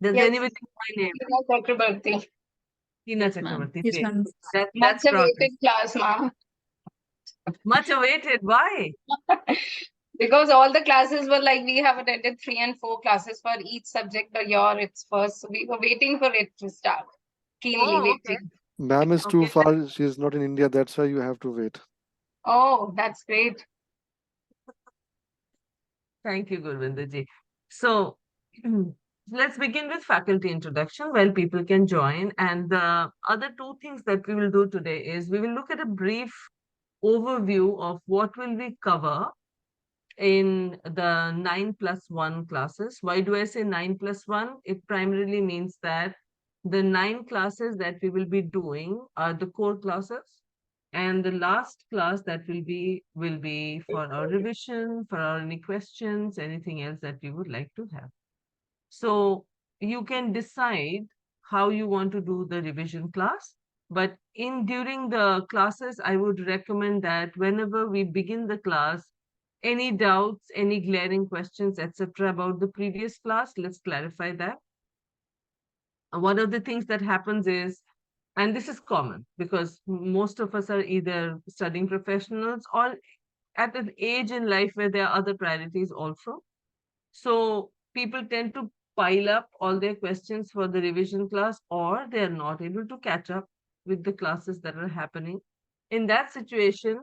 Does Yes, anybody know my name? Tina Chakrabarti. Tina Yes, ma'am. Chakrabarti. Yes, Great. ma'am. Much That's progress. awaited class, ma'am. Much awaited. Why? Because all the classes were like we have attended 3 and 4 classes for each subject a year. It's first, so we were waiting for it to start. Keenly Oh, okay. waiting. Ma'am is too Okay. far. She is not in India. That's why you have to wait. Oh, that's great. Thank you, Gurvinderji. So let's begin with faculty introduction while people can join. And the other two things that we will do today is we will look at a brief overview of what will we cover in the 9+1 classes. Why do I say 9+1? It primarily means that the 9 classes that we will be doing are the core classes. And the last class that will be for our revision, for our any questions, anything else that we would like to have. So you can decide how you want to do the revision class. But in during the classes, I would recommend that whenever we begin the class, any doubts, any glaring questions, etc., about the previous class, let's clarify that. One of the things that happens is, and this is common because most of us are either studying professionals or at an age in life where there are other priorities also. So people tend to pile up all their questions for the revision class, or they are not able to catch up with the classes that are happening. In that situation,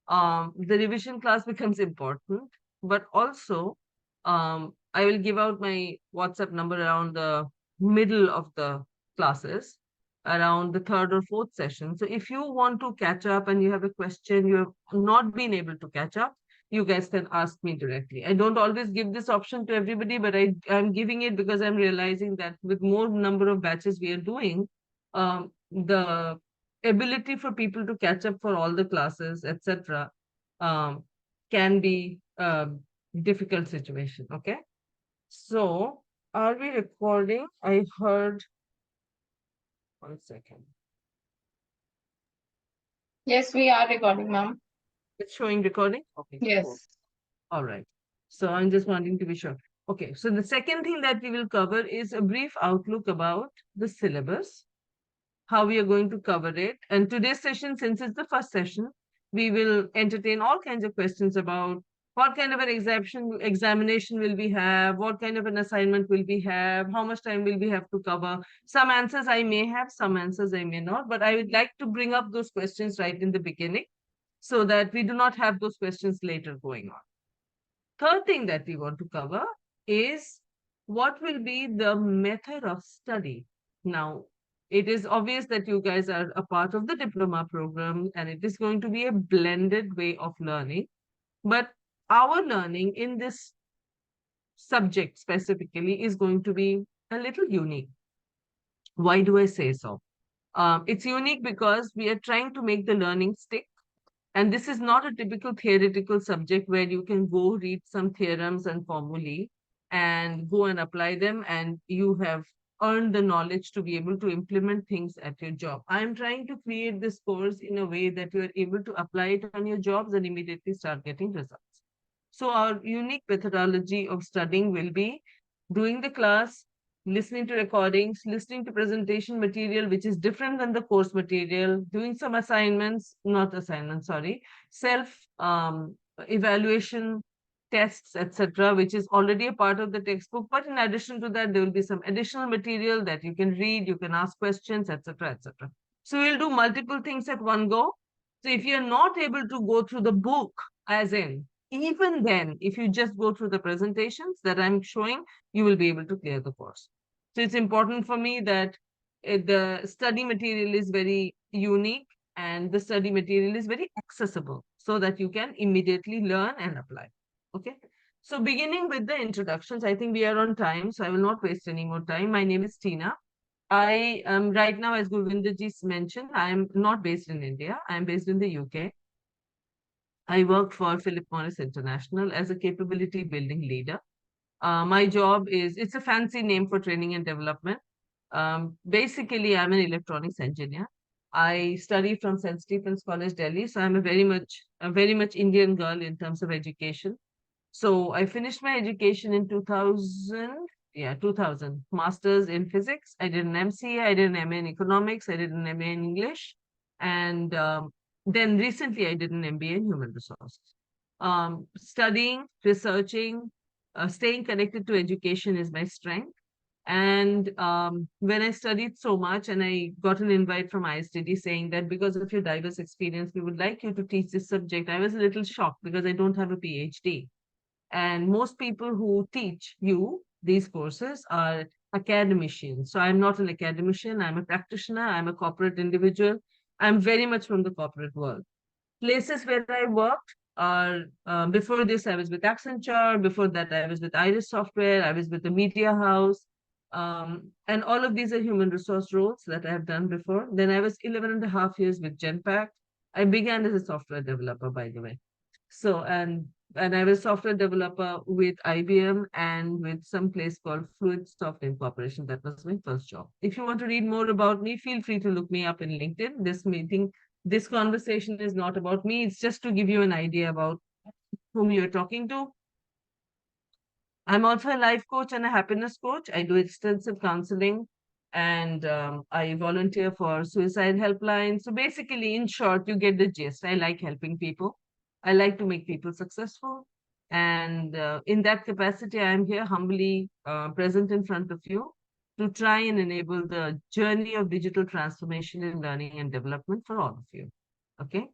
the revision class becomes important, but also I will give out my WhatsApp number around the middle of the classes, around the third or fourth session. So if you want to catch up and you have a question, you have not been able to catch up, you guys can ask me directly. I don't always give this option to everybody, but I'm giving it because I'm realizing that with more number of batches we are doing, the ability for people to catch up for all the classes, etc., um, can be a difficult situation. Okay. So are we recording? I heard, 1 second. Yes, we are recording, ma'am. It's showing recording? Okay, cool. Yes. All right. So I'm just wanting to be sure. Okay, so the second thing that we will cover is a brief outlook about the syllabus, how we are going to cover it. And today's session, since it's the first session, we will entertain all kinds of questions about what kind of an examination will we have, what kind of an assignment will we have, how much time will we have to cover. Some answers I may have, some answers I may not, but I would like to bring up those questions right in the beginning so that we do not have those questions later going on. Third thing that we want to cover is what will be the method of study. Now, it is obvious that you guys are a part of the diploma program and it is going to be a blended way of learning. But our learning in this subject specifically is going to be a little unique. Why do I say so? It's unique because we are trying to make the learning stick. And this is not a typical theoretical subject where you can go read some theorems and formulae and go and apply them, and you have earned the knowledge to be able to implement things at your job. I'm trying to create this course in a way that you are able to apply it on your jobs and immediately start getting results. So our unique methodology of studying will be doing the class, listening to recordings, listening to presentation material, which is different than the course material, doing some assignments, not assignments, sorry, self evaluation tests, etc., which is already a part of the textbook. But in addition to that, there will be some additional material that you can read, you can ask questions, etc., etc. So we'll do multiple things at one go. So if you're not able to go through the book, as in, even then, if you just go through the presentations that I'm showing, you will be able to clear the course. So it's important for me that the study material is very unique and the study material is very accessible so that you can immediately learn and apply. Okay. So beginning with the introductions, I think we are on time, so I will not waste any more time. My name is Tina. I am right now, as Gurvinderji mentioned, I am not based in India. I am based in the UK. I work for Philip Morris International as a capability building leader. My job is, it's a fancy name for training and development. Basically, I'm an electronics engineer. I study from St. Stephen's College, Delhi. So I'm a very much Indian girl in terms of education. So I finished my education in 2000. Yeah, 2000. Masters in physics. I did an MCA. I did an MA in economics. I did an MA in English. And then recently I did an MBA in human resources. Studying, researching, staying connected to education is my strength. And when I studied so much and I got an invite from ISTD saying that because of your diverse experience, we would like you to teach this subject, I was a little shocked because I don't have a PhD. And most people who teach you these courses are academicians. So I'm not an academician, I'm a practitioner, I'm a corporate individual. I'm very much from the corporate world. Places where I worked are before this, I was with Accenture. Before that, I was with Iris Software. I was with the media house. And all of these are human resource roles that I have done before. Then I was 11 and a half years with Genpact. I began as a software developer, by the way. So, and I was a software developer with IBM and with some place called Fluid Soft Incorporation. That was my first job. If you want to read more about me, feel free to look me up in LinkedIn. This conversation is not about me. It's just to give you an idea about whom you're talking to. I'm also a life coach and a happiness coach. I do extensive counseling and I volunteer for suicide helpline. So basically, in short, you get the gist. I like helping people. I like to make people successful. And in that capacity, I am here humbly present in front of you to try and enable the journey of digital transformation in learning and development for all of you. Okay.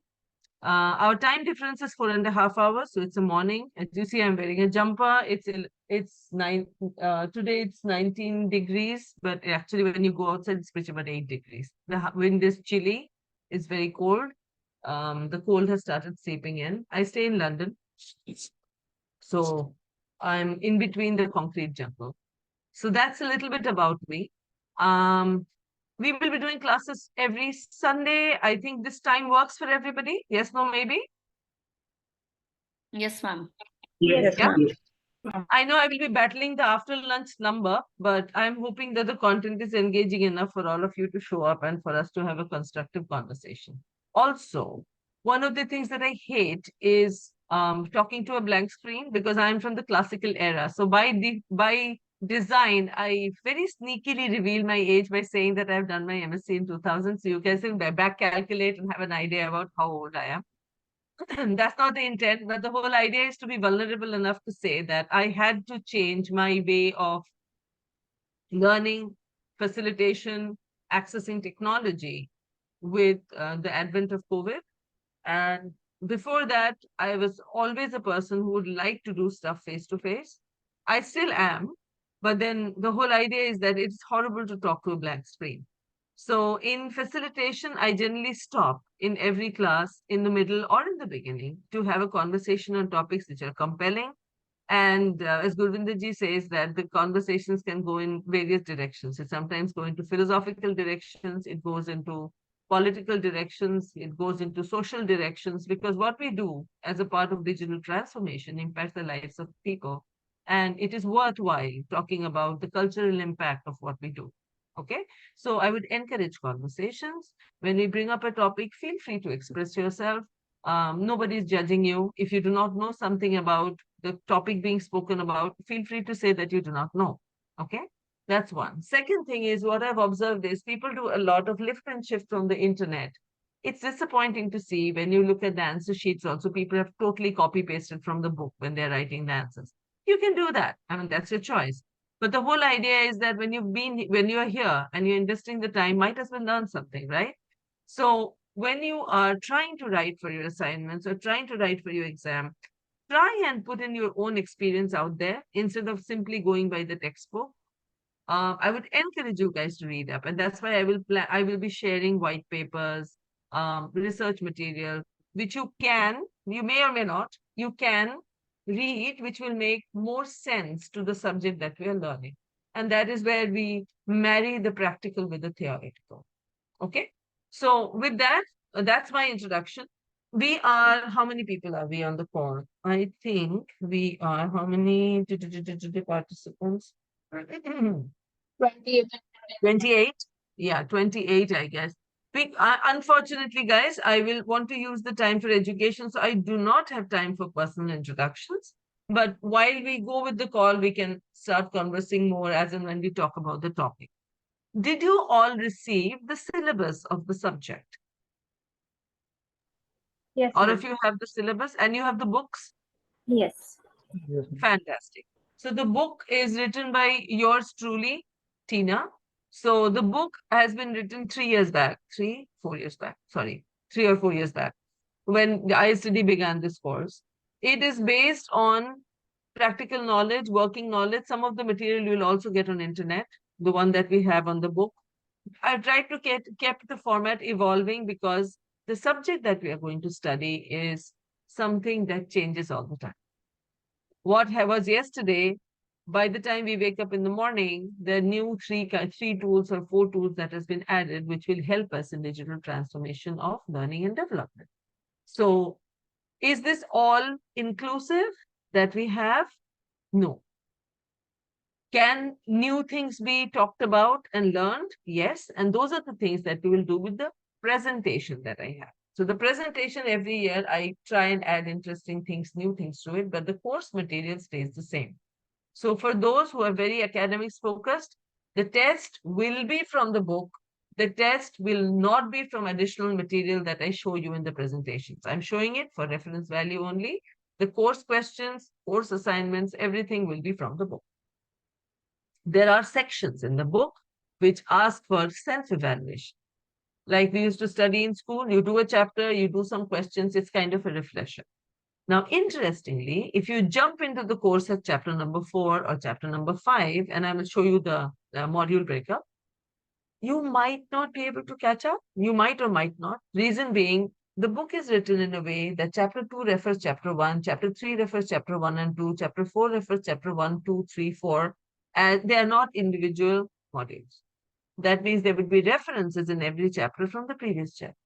Our time difference is 4.5 hours, so it's a morning. As you see, I'm wearing a jumper. It's nine. Today it's 19 degrees, but actually when you go outside, it's pretty about 8 degrees. The wind is chilly. It's very cold. The cold has started seeping in. I stay in London, so I'm in between the concrete jungle. So that's a little bit about me. Um, we will be doing classes every Sunday. I think this time works for everybody. Yes, no, maybe. Yes, ma'am. Yes, Yeah. ma'am. I know I will be battling the after lunch number, but I'm hoping that the content is engaging enough for all of you to show up and for us to have a constructive conversation. Also, one of the things that I hate is talking to a blank screen because I'm from the classical era. So by design, I very sneakily reveal my age by saying that I've done my MSc in 2000. So you guys can back calculate and have an idea about how old I am. That's not the intent, but the whole idea is to be vulnerable enough to say that I had to change my way of learning, facilitation, accessing technology with the advent of COVID. And before that, I was always a person who would like to do stuff face to face. I still am, but then the whole idea is that it's horrible to talk to a blank screen. So in facilitation, I generally stop in every class in the middle or in the beginning to have a conversation on topics which are compelling. And as Gurvinderji says, that the conversations can go in various directions. It sometimes go into philosophical directions, it goes into political directions, it goes into social directions, because what we do as a part of digital transformation impacts the lives of people. And it is worthwhile talking about the cultural impact of what we do. Okay, so I would encourage conversations. When we bring up a topic, feel free to express yourself. Nobody's judging you. If you do not know something about the topic being spoken about, feel free to say that you do not know. Okay, that's one. Second thing is what I've observed is people do a lot of lift and shift from the internet. It's disappointing to see when you look at the answer sheets also, people have totally copy pasted from the book when they're writing the answers. You can do that. I mean, that's your choice. But the whole idea is that when you are here and you're investing the time, might as well learn something, right? So when you are trying to write for your assignments or trying to write for your exam, try and put in your own experience out there instead of simply going by the textbook. I would encourage you guys to read up, and that's why I will be sharing white papers, research material, which you may or may not, you can read, which will make more sense to the subject that we are learning. And that is where we marry the practical with the theoretical. Okay. So with that, that's my introduction. How many people are we on the call? I think we are, how many participants? 28. 28? Yeah, 28, I guess. Unfortunately, guys, I will want to use the time for education, so I do not have time for personal introductions. But while we go with the call, we can start conversing more as and when we talk about the topic. Did you all receive the syllabus of the subject? Yes, All ma'am. of you have the syllabus and you have the books? Yes. Yes, ma'am. Fantastic. So the book is written by yours truly, Tina. So the book has been written 3 years back, 4 years back, sorry, 3 or 4 years back, when the ISTD began this course. It is based on practical knowledge, working knowledge. Some of the material you will also get on internet, the one that we have on the book. I tried to kept the format evolving because the subject that we are going to study is something that changes all the time. What was yesterday, by the time we wake up in the morning, there are new three tools or four tools that has been added, which will help us in digital transformation of learning and development. So is this all inclusive that we have? No. Can new things be talked about and learned? Yes. And those are the things that we will do with the presentation that I have. So the presentation every year, I try and add interesting things, new things to it, but the course material stays the same. So for those who are very academics focused, the test will be from the book. The test will not be from additional material that I show you in the presentations. I'm showing it for reference value only. The course questions, course assignments, everything will be from the book. There are sections in the book which ask for self-evaluation. Like we used to study in school, you do a chapter, you do some questions, it's kind of a refresher. Now, interestingly, if you jump into the course at chapter number 4 or chapter number 5, and I will show you the module breakup, you might not be able to catch up. You might or might not. Reason being, the book is written in a way that chapter 2 refers chapter 1, chapter 3 refers chapter 1 and 2, chapter 4 refers chapter 1, 2, 3, 4, and they are not individual modules. That means there would be references in every chapter from the previous chapter.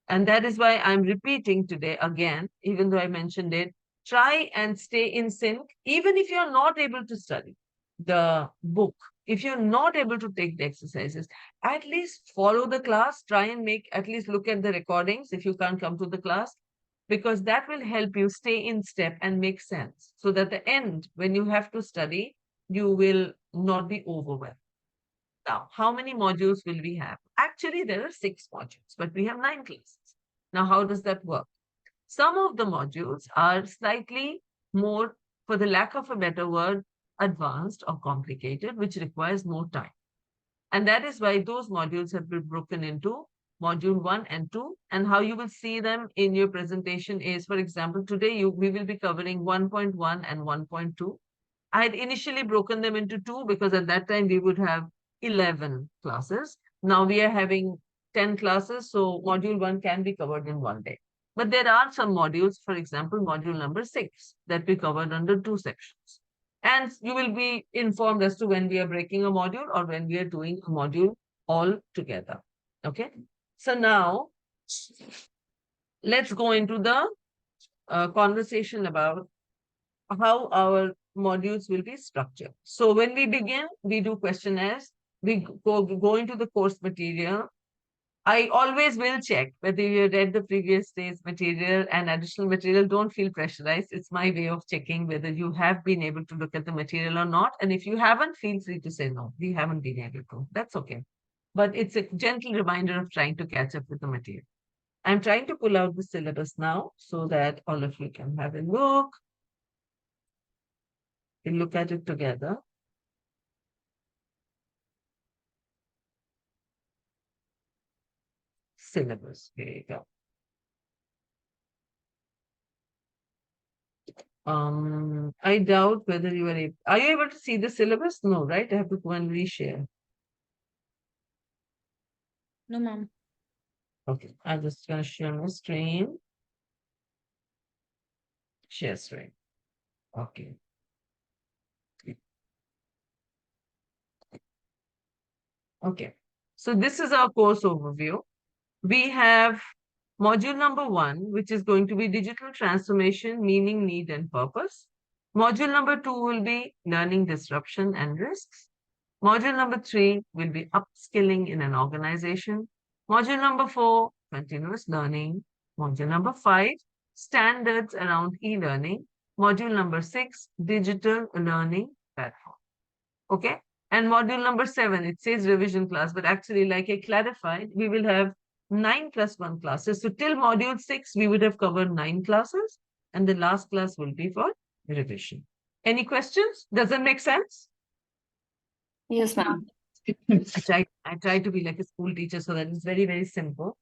And that is why I'm repeating today again, even though I mentioned it, try and stay in sync, even if you're not able to study the book, if you're not able to take the exercises, at least follow the class, try and at least look at the recordings if you can't come to the class, because that will help you stay in step and make sense. So that at the end, when you have to study, you will not be overwhelmed. Now, how many modules will we have? Actually, there are 6 modules, but we have 9 classes. Now, how does that work? Some of the modules are slightly more, for the lack of a better word, advanced or complicated, which requires more time. And that is why those modules have been broken into module 1 and 2. And how you will see them in your presentation is, for example, today we will be covering 1.1 and 1.2. I had initially broken them into 2 because at that time we would have 11 classes. Now we are having 10 classes, so module 1 can be covered in one day. But there are some modules, for example, module number 6, that we covered under 2 sections. And you will be informed as to when we are breaking a module or when we are doing a module all together. Okay. So now let's go into the conversation about how our modules will be structured. So when we begin, we do questionnaires. We go into the course material. I always will check whether you read the previous day's material and additional material. Don't feel pressurized. It's my way of checking whether you have been able to look at the material or not. And if you haven't, feel free to say no. We haven't been able to. That's okay. But it's a gentle reminder of trying to catch up with the material. I'm trying to pull out the syllabus now so that all of you can have a look. We'll look at it together. Syllabus. Here you go. I doubt whether you are you able to see the syllabus? No, right? I have to go and reshare. No, ma'am. Okay, I'm just gonna share my screen. Share screen. Okay. Okay. So this is our course overview. We have module number 1, which is going to be digital transformation, meaning, need, and purpose. Module number 2 will be learning disruption and risks. Module number 3 will be upskilling in an organization. Module number 4, continuous learning. Module number 5, standards around e-learning. Module number 6, digital learning platform. Okay. And module number 7, it says revision class, but actually, like I clarified, we will have 9+1 classes. So till module 6, we would have covered 9 classes, and the last class will be for revision. Any questions? Does that make sense? Yes, ma'am. I try to be like a school teacher so that it's very, very simple.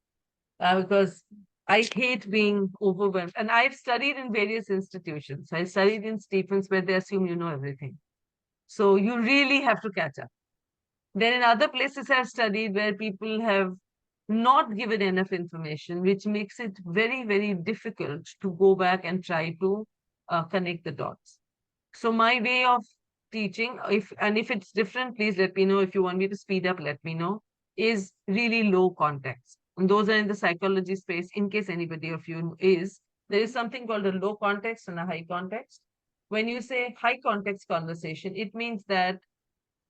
Because I hate being overwhelmed. And I've studied in various institutions. I studied in Stephens where they assume you know everything. So you really have to catch up. Then in other places I've studied where people have not given enough information, which makes it very, very difficult to go back and try to connect the dots. So my way of teaching, if it's different, please let me know. If you want me to speed up, let me know, is really low context. And those are in the psychology space, in case anybody of you is. There is something called a low context and a high context. When you say high context conversation, it means that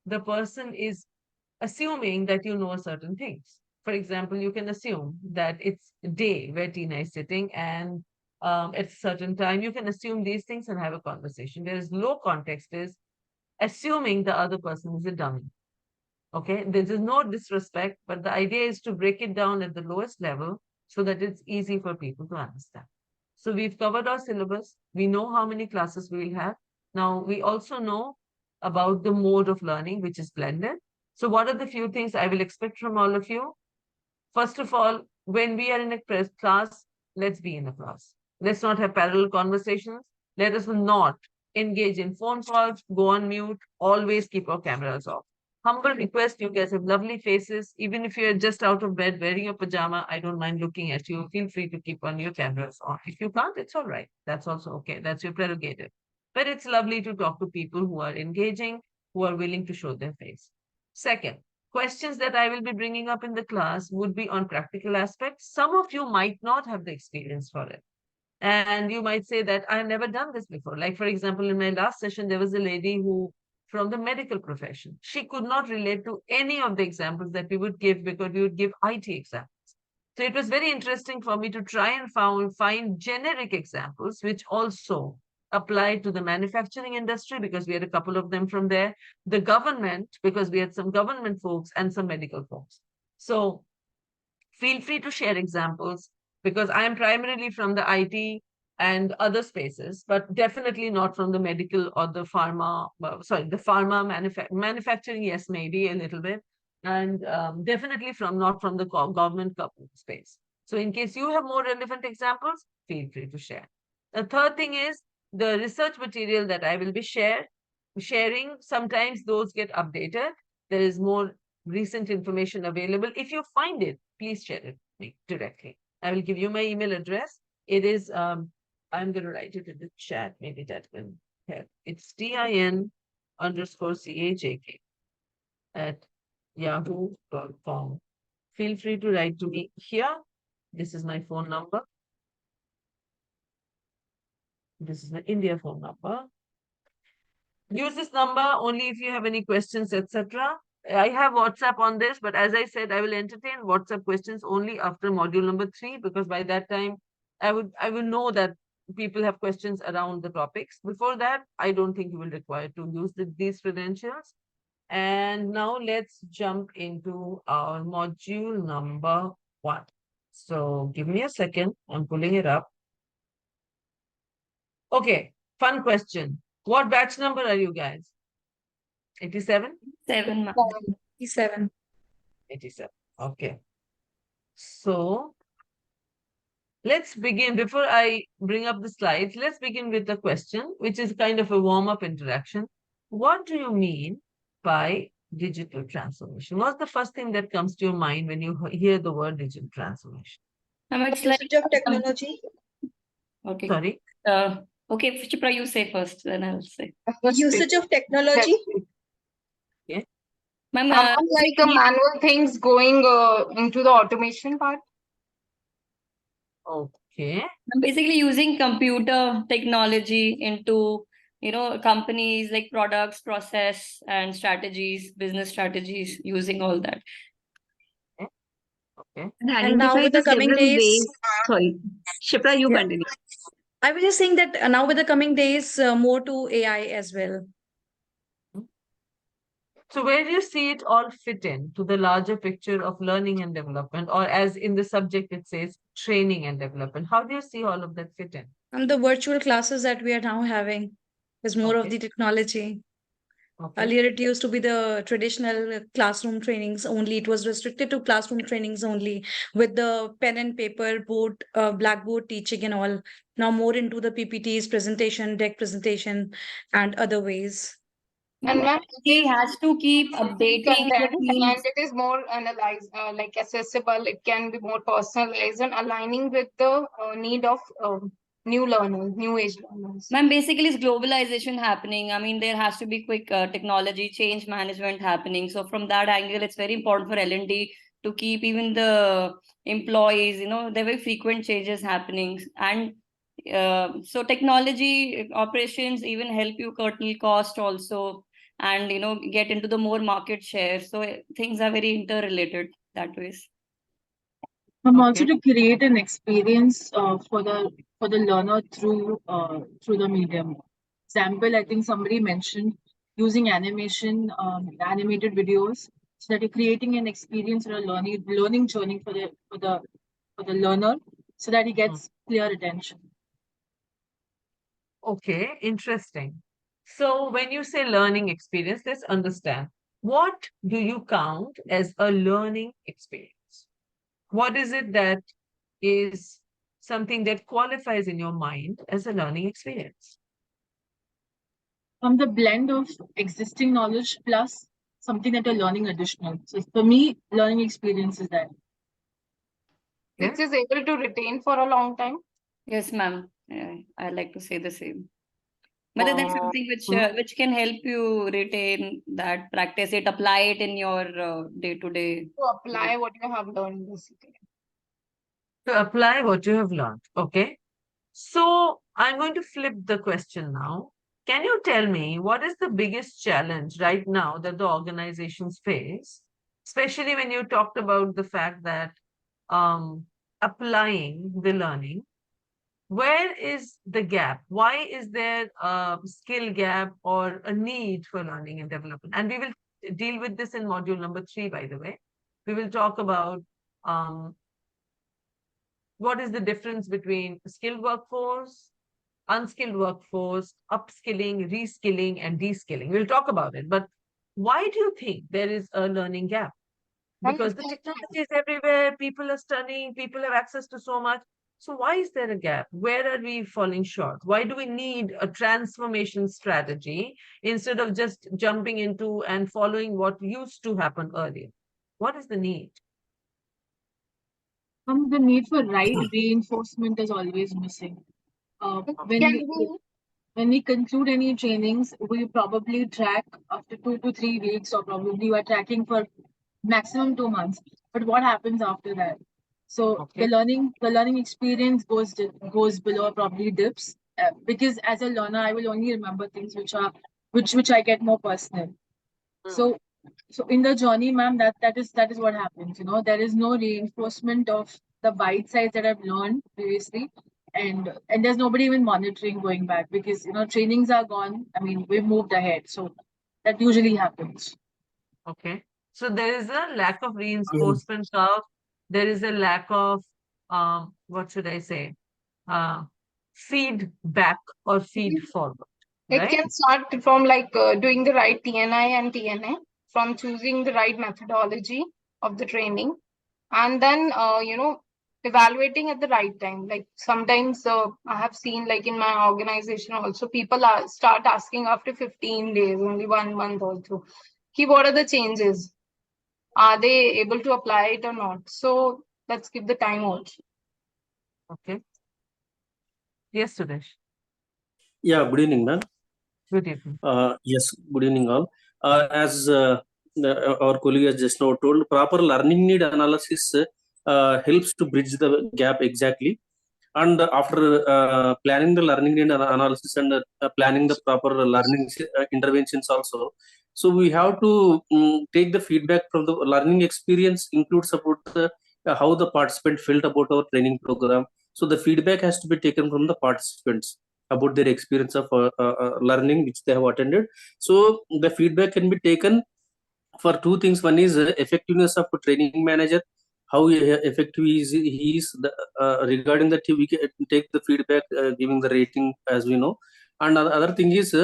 the person is assuming that you know certain things. For example, you can assume that it's day where Tina is sitting and at a certain time, you can assume these things and have a conversation. Whereas low context is assuming the other person is a dummy. Okay, this is no disrespect, but the idea is to break it down at the lowest level so that it's easy for people to understand. So we've covered our syllabus. We know how many classes we will have. Now we also know about the mode of learning, which is blended. So what are the few things I will expect from all of you? First of all, when we are in a class, let's be in a class. Let's not have parallel conversations. Let us not engage in phone calls, go on mute, always keep our cameras off. Humble request, you guys have lovely faces. Even if you're just out of bed wearing your pajama, I don't mind looking at you. Feel free to keep on your cameras on. If you can't, it's all right. That's also okay. That's your prerogative. But it's lovely to talk to people who are engaging, who are willing to show their face. Second, questions that I will be bringing up in the class would be on practical aspects. Some of you might not have the experience for it. And you might say that I've never done this before. Like, for example, in my last session, there was a lady who, from the medical profession, she could not relate to any of the examples that we would give because we would give IT examples. So it was very interesting for me to try and find generic examples which also apply to the manufacturing industry because we had a couple of them from there, the government because we had some government folks and some medical folks. So feel free to share examples because I am primarily from the IT and other spaces, but definitely not from the medical or the pharma, the pharma manufacturing, yes, maybe a little bit, and definitely not from the government space. So in case you have more relevant examples, feel free to share. The third thing is the research material that I will be sharing. Sometimes those get updated. There is more recent information available. If you find it, please share it with me directly. I will give you my email address. It is, I'm going to write it in the chat. Maybe that can help. It's tin_chak at yahoo.com. Feel free to write to me here. This is my phone number. This is my India phone number. Use this number only if you have any questions, etc. I have WhatsApp on this, but as I said, I will entertain WhatsApp questions only after module number 3, because by that time, I will know that people have questions around the topics. Before that, I don't think you will require to use these credentials. And now let's jump into our module number 1. So give me a second. I'm pulling it up. Okay, fun question. What batch number are you guys? 87? 7, ma'am. 7. 87. Okay. So let's begin. Before I bring up the slides, let's begin with the question, which is kind of a warm-up interaction. What do you mean by digital transformation? What's the first thing that comes to your mind when you hear the word digital transformation? It's like Usage of technology. okay. Sorry? Okay, Chipra, you say first, then I'll say. Usage of technology. Ma'am, Like the manual things going into the automation part. Okay. I'm basically using computer technology into, companies like products, process, and strategies, business strategies, using all that. Okay. And now with the coming days, Sorry, Shipra, you Yeah. continue. I was just saying that now with the coming days, more to AI as well. So where do you see it all fit in to the larger picture of learning and development, or as in the subject it says training and development? How do you see all of that fit in? And the virtual classes that we are now having is more of Okay. the technology. Okay. Earlier, it used to be the traditional classroom trainings only. It was restricted to classroom trainings only with the pen and paper board, blackboard teaching and all. Now more into the PPTs, presentation, deck presentation, and other ways. And ma'am, it He is has to keep different updating the content teams. and it is more analyzed, like accessible. It can be more personalized and aligning with the need of new learners, new age learners. Ma'am, basically, it's globalization happening. I mean, there has to be quick technology change management happening. So from that angle, it's very important for L&D to keep even the employees, there are very frequent changes happening. And so technology operations even help you curtail cost also, and, get into the more market share. So things are very interrelated that ways. Also Okay. to create an experience for the learner through the medium. Example, I think somebody mentioned using animation, animated videos, so that you're creating an experience or a learning journey for the learner, so that he gets clear attention. Okay, interesting. So when you say learning experience, let's understand, what do you count as a learning experience? What is it that is something that qualifies in your mind as a learning experience? From the blend of existing knowledge plus something that you're learning additional. So for me, learning experience is that. Yeah. Which is able to retain for a long time. Yes, ma'am. I like to say the same. Whether that's something which can help you retain that, practice it, apply it in your day-to-day. To apply what you have learned, basically. To apply what you have learned. Okay. So I'm going to flip the question now. Can you tell me what is the biggest challenge right now that the organizations face, especially when you talked about the fact that applying the learning? Where is the gap? Why is there a skill gap or a need for learning and development? And we will deal with this in module number 3, by the way. We will talk about what is the difference between skilled workforce, unskilled workforce, upskilling, reskilling, and deskilling. We'll talk about it. But why do you think there is a learning gap? Because the technology is everywhere, people are studying, people have access to so much. So why is there a gap? Where are we falling short? Why do we need a transformation strategy instead of just jumping into and following what used to happen earlier? What is the need? The need for right reinforcement is always missing. When we conclude any trainings, we probably track after 2 to 3 weeks, or probably we are tracking for maximum 2 months. But what happens after that? So Okay. the learning experience goes below, probably dips, because as a learner, I will only remember things which I get more personal. So in the journey, ma'am, that is what happens. There is no reinforcement of the bite size that I've learned previously, and there's nobody even monitoring going back, because trainings are gone. I mean, we've moved ahead, so that usually happens. Okay. So there is a lack of reinforcement curve. There is a lack of what should I say? Feedback or feed forward. It Right? can start from like doing the right TNI and TNA, from choosing the right methodology of the training, and then evaluating at the right time. Like sometimes I have seen, like in my organization also, people start asking after 15 days, only 1 month also. What are the changes? Are they able to apply it or not? So let's give the time also. Okay. Yes, Suresh. Yeah, good evening, ma'am. Good evening. Yes, good evening, all. As our colleague has just now told, proper learning need analysis helps to bridge the gap exactly. And after planning the learning need analysis and planning the proper learning interventions also, so we have to take the feedback from the learning experience, includes about how the participant felt about our training program. So the feedback has to be taken from the participants about their experience of learning which they have attended. So the feedback can be taken for two things. One is effectiveness of a training manager, how effective he is regarding that we can take the feedback, giving the rating as we know. And the other thing is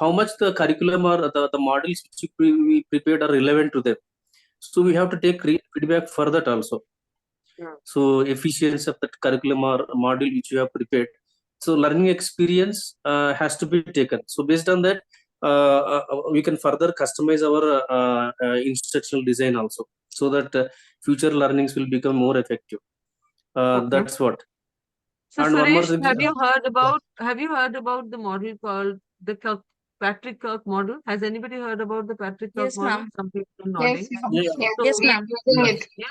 how much the curriculum or the models which we prepared are relevant to them. So we have to take feedback for that also. Yeah. So efficiency of that curriculum or module which you have prepared. So learning experience has to be taken. So based on that, we can further customize our instructional design also, so that future learnings will become more effective. Okay. That's what. So And one more Suresh, thing. have you heard about the model called the Patrick Kirk model? Has anybody heard about the Patrick Kirk Yes, model? ma'am. Some people are Yes, nodding. ma'am. Yeah, Yes, Yes, So ma'am. using yeah, it. yeah.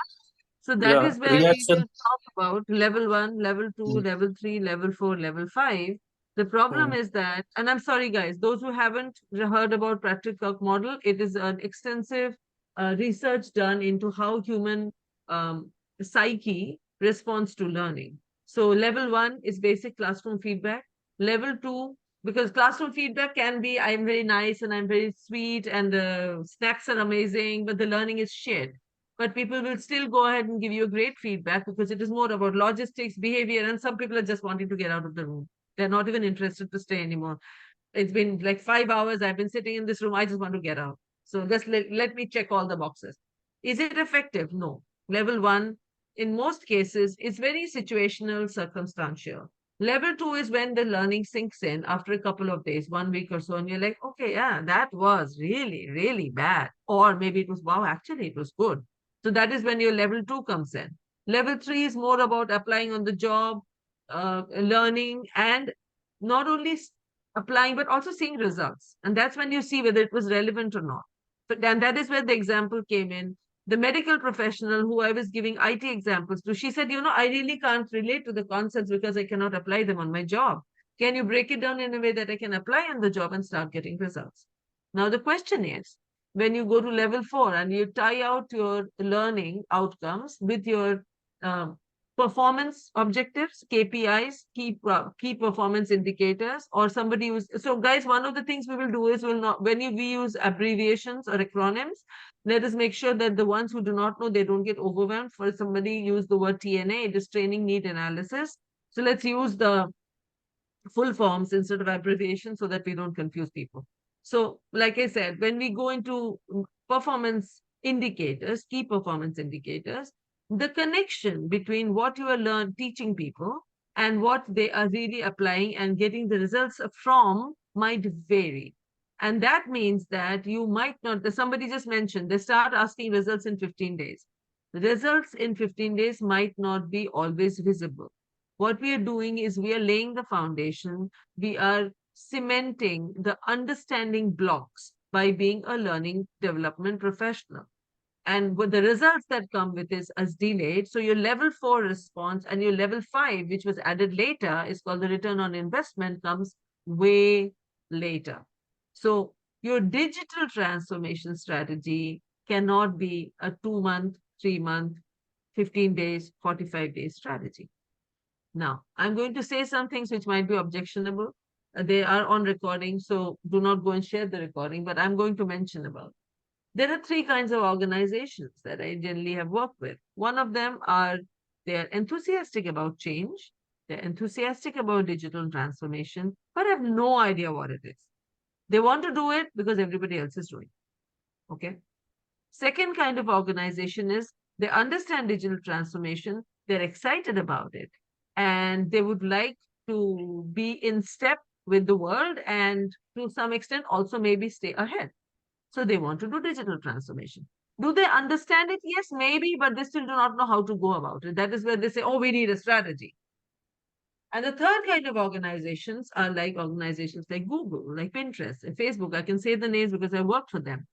So that yeah. is where we Reaction. will talk about level 1, level 2, Mm, level 3, level 4, level 5. The problem mm, is that, and I'm sorry guys, those who haven't heard about Patrick Kirk model, it is an extensive research done into how human um, psyche responds to learning. So level 1 is basic classroom feedback. Level 2, because classroom feedback can be, I'm very nice and I'm very sweet and the snacks are amazing, but the learning is shared. But people will still go ahead and give you great feedback because it is more about logistics, behavior, and some people are just wanting to get out of the room. They're not even interested to stay anymore. It's been like 5 hours. I've been sitting in this room. I just want to get out. So just let me check all the boxes. Is it effective? No. Level 1, in most cases, is very situational, circumstantial. Level 2 is when the learning sinks in after a couple of days, 1 week or so, and you're like, okay, yeah, that was really, really bad. Or maybe it was, wow, actually, it was good. So that is when your level 2 comes in. Level 3 is more about applying on the job, learning, and not only applying, but also seeing results. And that's when you see whether it was relevant or not. But then that is where the example came in. The medical professional who I was giving IT examples to, she said, I really can't relate to the concepts because I cannot apply them on my job. Can you break it down in a way that I can apply on the job and start getting results? Now, the question is, when you go to level 4 and you tie out your learning outcomes with your um, performance objectives, KPIs, key performance indicators, or somebody who's so guys, one of the things we will do is we use abbreviations or acronyms, let us make sure that the ones who do not know, they don't get overwhelmed. For somebody use the word TNA, it is training need analysis. So let's use the full forms instead of abbreviations so that we don't confuse people. So, like I said, when we go into performance indicators, key performance indicators, the connection between what you are teaching people and what they are really applying and getting the results from might vary. And that means that you might not, somebody just mentioned, they start asking results in 15 days. The results in 15 days might not be always visible. What we are doing is we are laying the foundation, we are cementing the understanding blocks by being a learning development professional. And with the results that come with this as delayed, so your level 4 response and your level 5, which was added later, is called the return on investment, comes way later. So your digital transformation strategy cannot be a 2-month, 3-month, 15 days, 45 days strategy. Now, I'm going to say some things which might be objectionable. They are on recording, so do not go and share the recording, but I'm going to mention about. There are 3 kinds of organizations that I generally have worked with. One of them are, they're enthusiastic about change, they're enthusiastic about digital transformation, but have no idea what it is. They want to do it because everybody else is doing it. Okay. Second kind of organization is they understand digital transformation, they're excited about it, and they would like to be in step with the world and to some extent also maybe stay ahead. So they want to do digital transformation. Do they understand it? Yes, maybe, but they still do not know how to go about it. That is where they say, oh, we need a strategy. And the third kind of organizations are like organizations like Google, like Pinterest, and Facebook. I can say the names because I worked for them.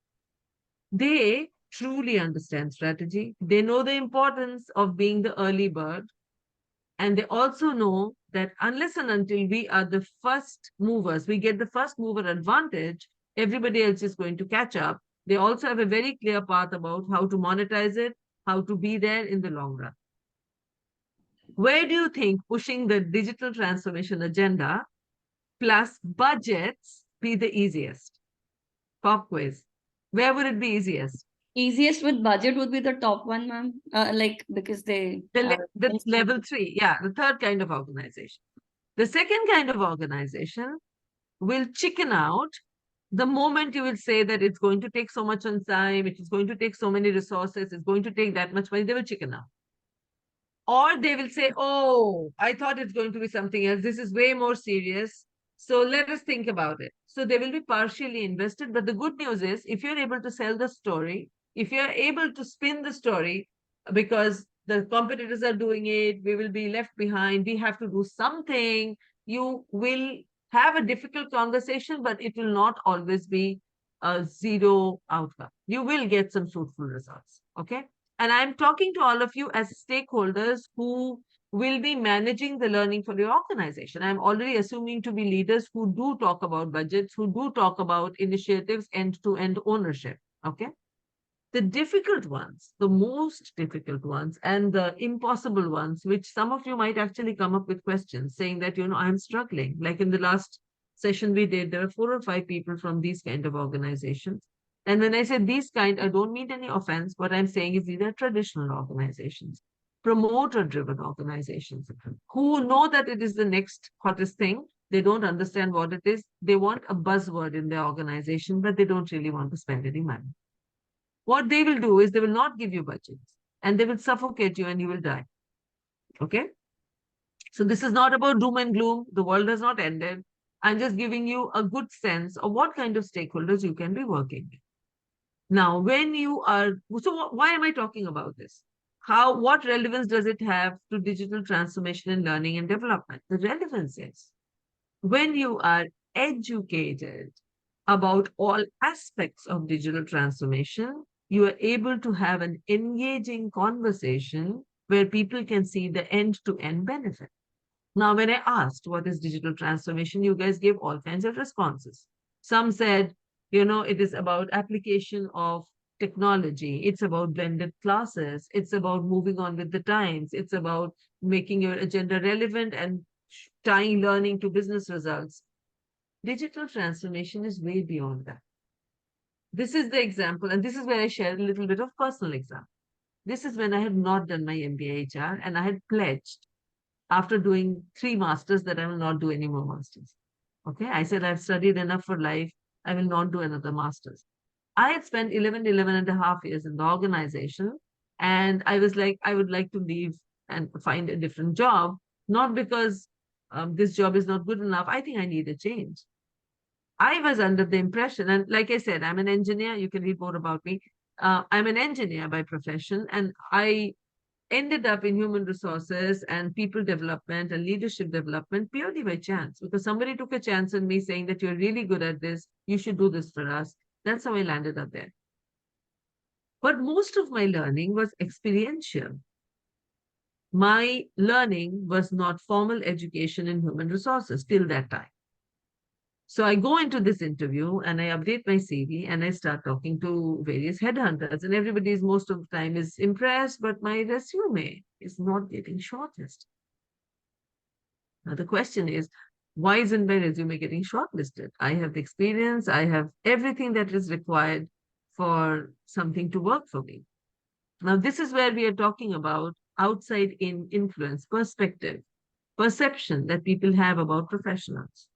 They truly understand strategy. They know the importance of being the early bird. And they also know that unless and until we are the first movers, we get the first mover advantage, everybody else is going to catch up. They also have a very clear path about how to monetize it, how to be there in the long run. Where do you think pushing the digital transformation agenda plus budgets be the easiest? Pop quiz. Where would it be easiest? Easiest with budget would be the top one, ma'am. Like because they have The level 3, yeah, the third kind of organization. The second kind of organization will chicken out the moment you will say that it's going to take so much on time, it is going to take so many resources, it's going to take that much money, they will chicken out. Or they will say, oh, I thought it's going to be something else. This is way more serious. So let us think about it. So they will be partially invested. But the good news is, if you're able to sell the story, if you're able to spin the story, because the competitors are doing it, we will be left behind, we have to do something, you will have a difficult conversation, but it will not always be a zero outcome. You will get some fruitful results. Okay. And I'm talking to all of you as stakeholders who will be managing the learning for your organization. I'm already assuming to be leaders who do talk about budgets, who do talk about initiatives, end-to-end ownership. Okay. The difficult ones, the most difficult ones, and the impossible ones, which some of you might actually come up with questions saying that, I'm struggling. Like in the last session we did, there were 4 or 5 people from these kind of organizations. And when I say these kind, I don't mean any offense. What I'm saying is these are traditional organizations, promoter-driven organizations who know that it is the next hottest thing. They don't understand what it is. They want a buzzword in their organization, but they don't really want to spend any money. What they will do is they will not give you budgets and they will suffocate you and you will die. Okay. So this is not about doom and gloom. The world has not ended. I'm just giving you a good sense of what kind of stakeholders you can be working with. Now, when you are, so why am I talking about this? What relevance does it have to digital transformation in learning and development? The relevance is when you are educated about all aspects of digital transformation, you are able to have an engaging conversation where people can see the end-to-end benefit. Now, when I asked what is digital transformation, you guys gave all kinds of responses. Some said, it is about application of technology. It's about blended classes. It's about moving on with the times. It's about making your agenda relevant and tying learning to business results. Digital transformation is way beyond that. This is the example, and this is where I share a little bit of personal example. This is when I had not done my MBA HR and I had pledged after doing 3 masters that I will not do any more masters. Okay, I said I've studied enough for life. I will not do another masters. I had spent 11 and a half years in the organization, and I was like, I would like to leave and find a different job, not because this job is not good enough. I think I need a change. I was under the impression, and like I said, I'm an engineer. You can read more about me. I'm an engineer by profession, and I ended up in human resources and people development and leadership development purely by chance, because somebody took a chance on me saying that you're really good at this. You should do this for us. That's how I landed up there. But most of my learning was experiential. My learning was not formal education in human resources till that time. So I go into this interview and I update my CV and I start talking to various headhunters, and everybody is most of the time is impressed, but my resume is not getting shortlisted. Now the question is, why isn't my resume getting shortlisted? I have the experience, I have everything that is required for something to work for me. Now this is where we are talking about outside in influence, perspective, perception that people have about professionals.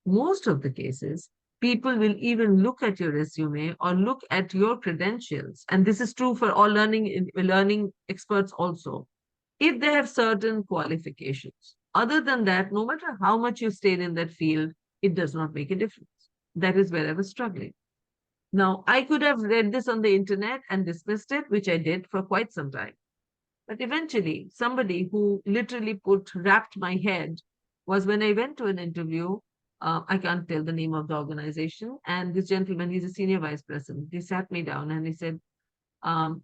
Most of the cases, people will even look at your resume or look at your credentials. And this is true for all learning experts also. If they have certain qualifications, other than that, no matter how much you stayed in that field, it does not make a difference. That is where I was struggling. Now, I could have read this on the internet and dismissed it, which I did for quite some time. But eventually, somebody who literally wrapped my head was when I went to an interview. I can't tell the name of the organization. And this gentleman, he's a senior vice president. He sat me down and he said,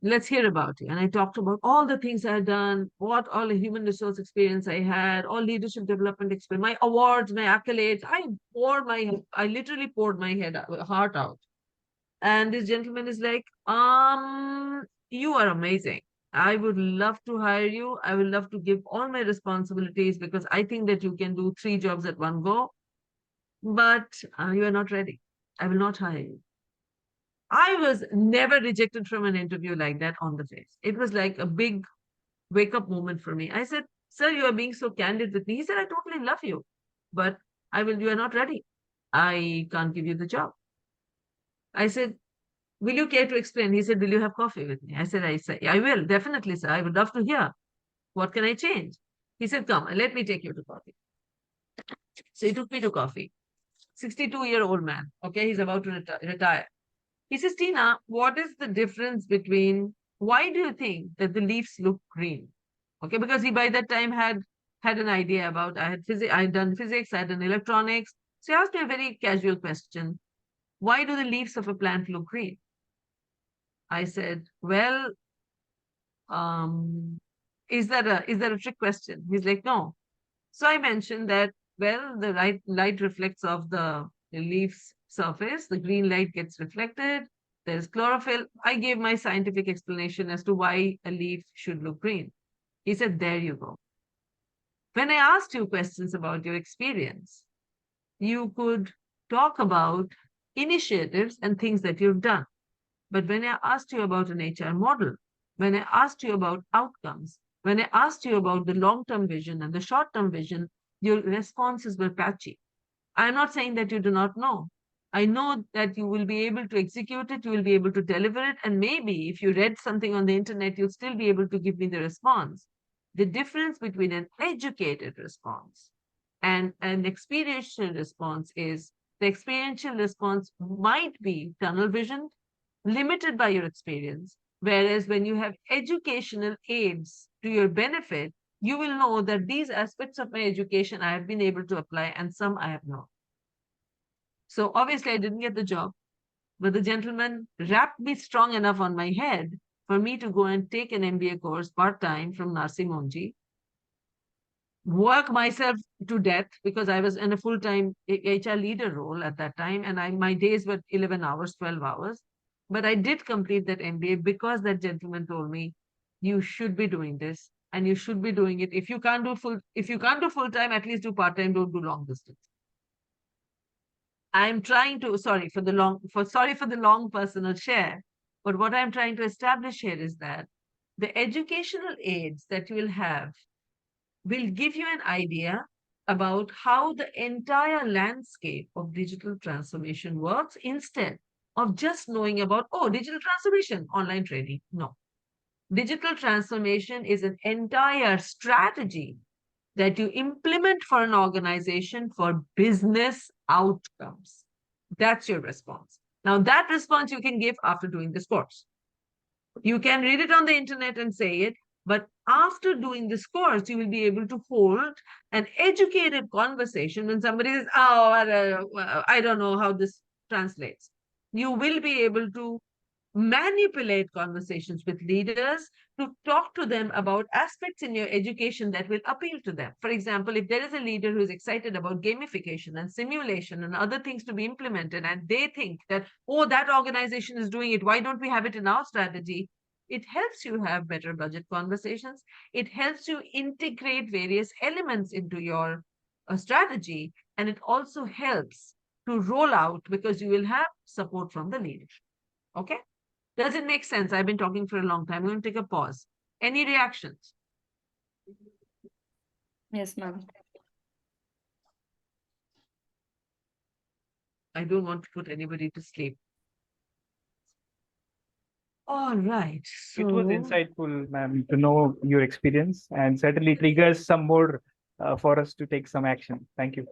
let's hear about you. And I talked about all the things I had done, what all the human resource experience I had, all leadership development experience, my awards, my accolades. I literally poured my heart out. And this gentleman is like, you are amazing. I would love to hire you. I would love to give all my responsibilities because I think that you can do 3 jobs at one go, but you are not ready. I will not hire you. I was never rejected from an interview like that on the face. It was like a big wake up moment for me. I said, sir, you are being so candid with me. He said, I totally love you, but you are not ready. I can't give you the job. I said, will you care to explain? He said, will you have coffee with me? I said, I will, definitely, sir. I would love to hear. What can I change? He said, come, let me take you to coffee. So he took me to coffee. 62-year-old man. Okay, he's about to retire. He says, Tina, what is the difference between why do you think that the leaves look green? Okay, because he by that time had an idea about I had done physics, I had done electronics. So he asked me a very casual question. Why do the leaves of a plant look green? I said, well, um, is that a trick question? He's like, no. So I mentioned that, well, the light reflects off the leaf's surface, the green light gets reflected, there's chlorophyll. I gave my scientific explanation as to why a leaf should look green. He said, there you go. When I asked you questions about your experience, you could talk about initiatives and things that you've done. But when I asked you about an HR model, when I asked you about outcomes, when I asked you about the long-term vision and the short-term vision, your responses were patchy. I'm not saying that you do not know. I know that you will be able to execute it, you will be able to deliver it, and maybe if you read something on the internet, you'll still be able to give me the response. The difference between an educated response and an experiential response is the experiential response might be tunnel vision, limited by your experience. Whereas when you have educational aids to your benefit, you will know that these aspects of my education I have been able to apply and some I have not. So obviously I didn't get the job, but the gentleman wrapped me strong enough on my head for me to go and take an MBA course part-time from Narsi Monji, work myself to death because I was in a full-time HR leader role at that time, and my days were 11 hours, 12 hours. But I did complete that MBA because that gentleman told me, you should be doing this and you should be doing it. If you can't do full-time, at least do part-time, don't do long distance. I'm trying to, sorry for the long personal share, but what I'm trying to establish here is that the educational aids that you will have will give you an idea about how the entire landscape of digital transformation works instead of just knowing about, oh, digital transformation, online training. No. Digital transformation is an entire strategy that you implement for an organization for business outcomes. That's your response. Now, that response you can give after doing this course. You can read it on the internet and say it, but after doing this course, you will be able to hold an educated conversation when somebody says, oh, I don't know how this translates. You will be able to manipulate conversations with leaders to talk to them about aspects in your education that will appeal to them. For example, if there is a leader who is excited about gamification and simulation and other things to be implemented, and they think that, oh, that organization is doing it, why don't we have it in our strategy? It helps you have better budget conversations. It helps you integrate various elements into your strategy. And it also helps to roll out because you will have support from the leadership. Okay? Does it make sense? I've been talking for a long time. I'm going to take a pause. Any reactions? Yes, ma'am. I don't want to put anybody to sleep. All right. It was So, insightful, ma'am, to know your experience and certainly triggers some more for us to take some action. Thank you.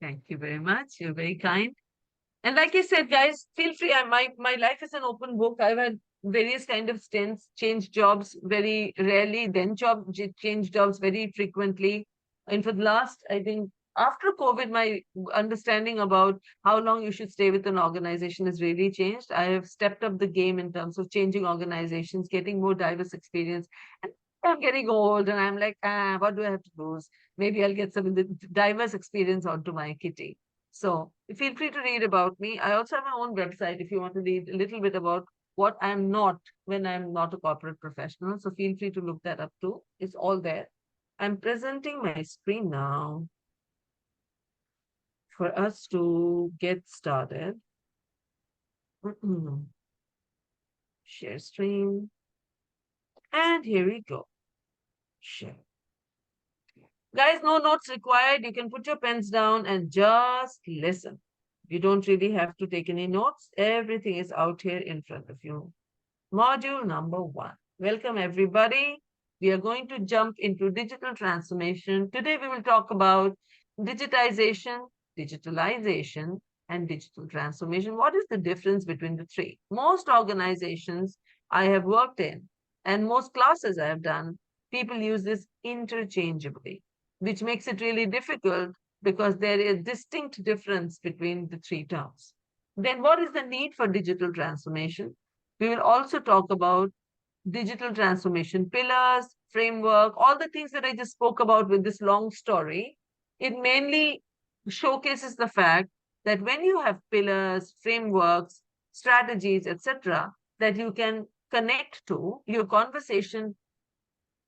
thank you very much. You're very kind. And like I said, guys, feel free. My life is an open book. I've had various kind of stints, changed jobs very rarely, then changed jobs very frequently. And for the last, I think, after COVID, my understanding about how long you should stay with an organization has really changed. I have stepped up the game in terms of changing organizations, getting more diverse experience. And I'm getting old and I'm like, what do I have to lose? Maybe I'll get some of the diverse experience onto my kitty. So feel free to read about me. I also have my own website if you want to read a little bit about what I'm not when I'm not a corporate professional. So feel free to look that up too. It's all there. I'm presenting my screen now for us to get started. Share screen. And here we go. Share. Guys, no notes required. You can put your pens down and just listen. You don't really have to take any notes. Everything is out here in front of you. Module number 1. Welcome, everybody. We are going to jump into digital transformation. Today, we will talk about digitization, digitalization, and digital transformation. What is the difference between the three? Most organizations I have worked in and most classes I have done, people use this interchangeably, which makes it really difficult because there is distinct difference between the three terms. Then what is the need for digital transformation? We will also talk about digital transformation pillars, framework, all the things that I just spoke about with this long story. It mainly showcases the fact that when you have pillars, frameworks, strategies, etc., that you can connect to, your conversation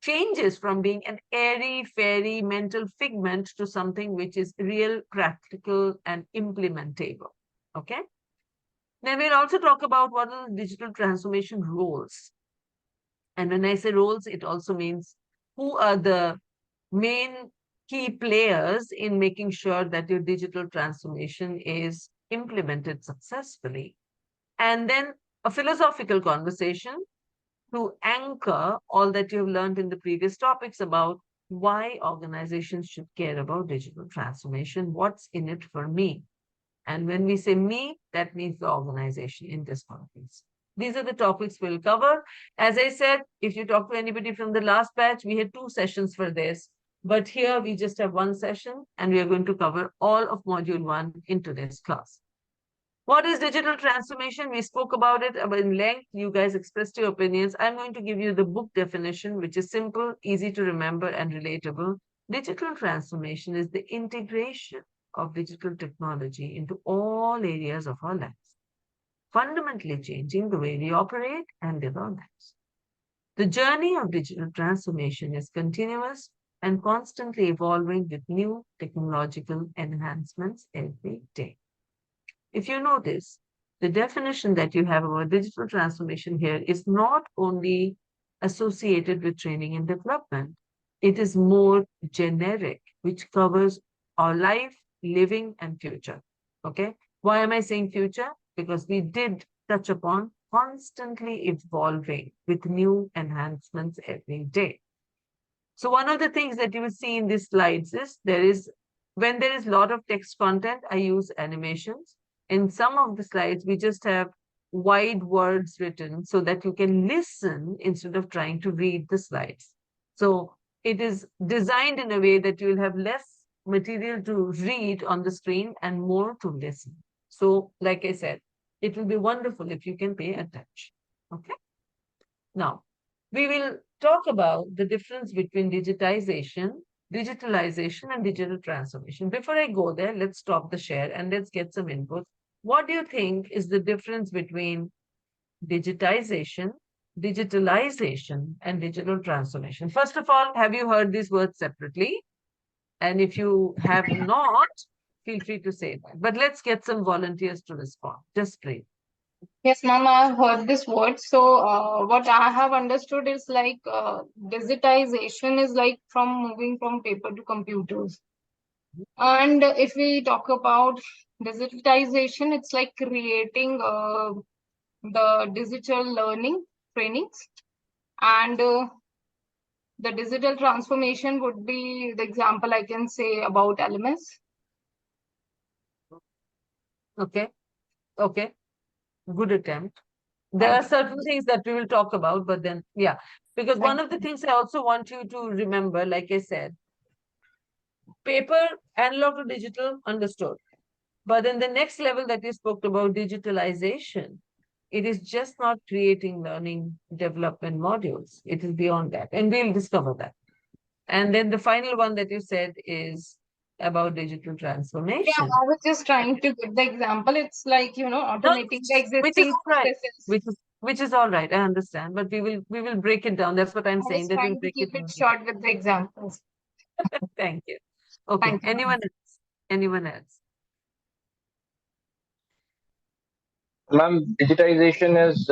changes from being an airy, fairy mental figment to something which is real, practical, and implementable. Okay? Then we'll also talk about what are the digital transformation roles. And when I say roles, it also means who are the main key players in making sure that your digital transformation is implemented successfully. And then a philosophical conversation to anchor all that you've learned in the previous topics about why organizations should care about digital transformation, what's in it for me. And when we say me, that means the organization in this context. These are the topics we'll cover. As I said, if you talk to anybody from the last batch, we had 2 sessions for this. But here we just have 1 session, and we are going to cover all of module 1 in today's class. What is digital transformation? We spoke about it in length. You guys expressed your opinions. I'm going to give you the book definition, which is simple, easy to remember, and relatable. Digital transformation is the integration of digital technology into all areas of our lives, fundamentally changing the way we operate and live our lives. The journey of digital transformation is continuous and constantly evolving with new technological enhancements every day. If you notice, the definition that you have about digital transformation here is not only associated with training and development, it is more generic, which covers our life, living, and future. Okay? Why am I saying future? Because we did touch upon constantly evolving with new enhancements every day. So one of the things that you will see in these slides is when there is a lot of text content, I use animations. In some of the slides, we just have wide words written so that you can listen instead of trying to read the slides. So it is designed in a way that you will have less material to read on the screen and more to listen. So like I said, it will be wonderful if you can pay attention. Okay? Now, we will talk about the difference between digitization, digitalization, and digital transformation. Before I go there, let's stop the share and let's get some input. What do you think is the difference between digitization, digitalization, and digital transformation? First of all, have you heard these words separately? And if you have not, feel free to say that. But let's get some volunteers to respond. Just please. Yes, ma'am, I have heard this word. So, what I have understood is like digitization is like from moving from paper to computers. And if we talk about digitization, it's like creating the digital learning trainings. And the digital transformation would be the example I can say about LMS. Okay. Okay. Good attempt. There are certain things that we will talk about, but then, yeah, because one of the things I also want you to remember, like I said, paper, analog to digital, understood. But then the next level that you spoke about, digitalization, it is just not creating learning development modules. It is beyond that. And we'll discover that. And then the final one that you said is about digital transformation. Yeah, I was just trying to give the example. It's like, automating the Which is existing all right. processes. Which is which is all right. I understand, but we will break it down. That's what I'm I was saying, that we'll trying to break it keep it down. short with the examples. Thank you. Okay. Thank you, ma'am. Anyone else? Anyone else? Ma'am, digitization is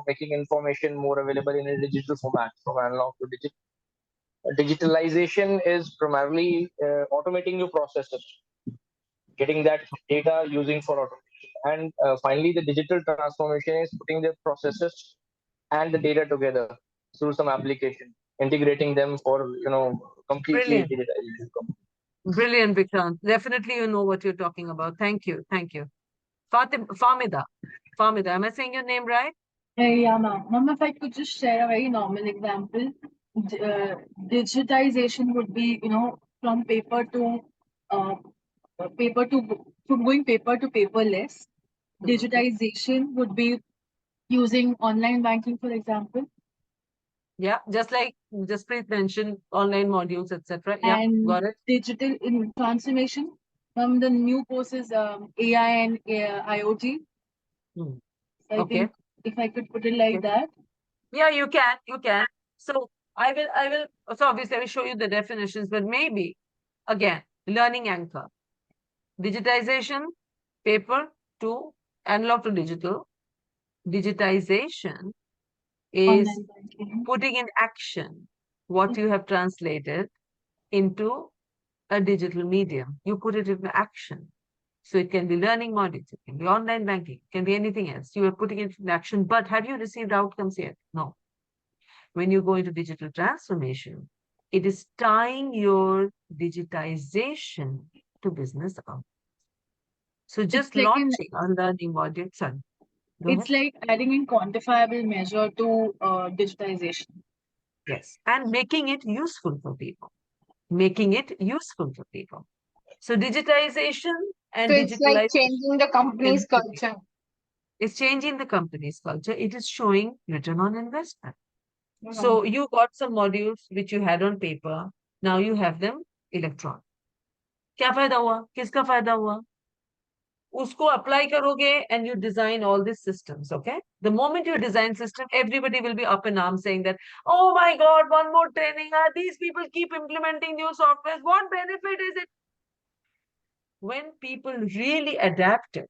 making information more available in a digital format from analog to digital. Digitalization is primarily automating your processes, getting that data using for automation, and finally, the digital transformation is putting the processes and the data together through some application, integrating them for completely Brilliant. digitization. Brilliant, Vikrant. Definitely you know what you're talking about. Thank you. Thank you. Famida. Famida, am I saying your name right? Yeah, ma'am. Ma'am, if I could just share a very normal example, digitization would be, from paper to paper to from going paper to paperless. Digitization would be using online banking, for example, Yeah, just like Jasprit mentioned, online modules, etc. Yeah, got and it. digital in transformation. From the new courses, AI and IoT. Hmm. I Okay. think if I could put it like Okay. that. Yeah, you can. So so obviously I will show you the definitions, but maybe again, learning anchor, digitization, paper to analog to digital. Digitization is Online banking. putting in action what you have translated into a digital medium. You put it into action. So it can be learning modules, it can be online banking, it can be anything else. You are putting it into action, but have you received outcomes yet? No. When you go into digital transformation, it is tying your digitization to business outcomes. So just It's like launching a learning module. Sorry, go ahead. it's like adding in quantifiable measure to digitization. Yes, and making it useful for people. Making it useful for people. So digitization and So it's like digitalization changing the company's culture. is changing the company's culture. It is showing return on investment. You know. So you got some modules which you had on paper. Now you have them electronic. क्या फायदा हुआ? किसका फायदा हुआ? उसको apply करोगे and you design all these systems, okay? The moment you design system, everybody will be up in arms saying that, oh my God, one more training. These people keep implementing new softwares. What benefit is it? When people really adapt it,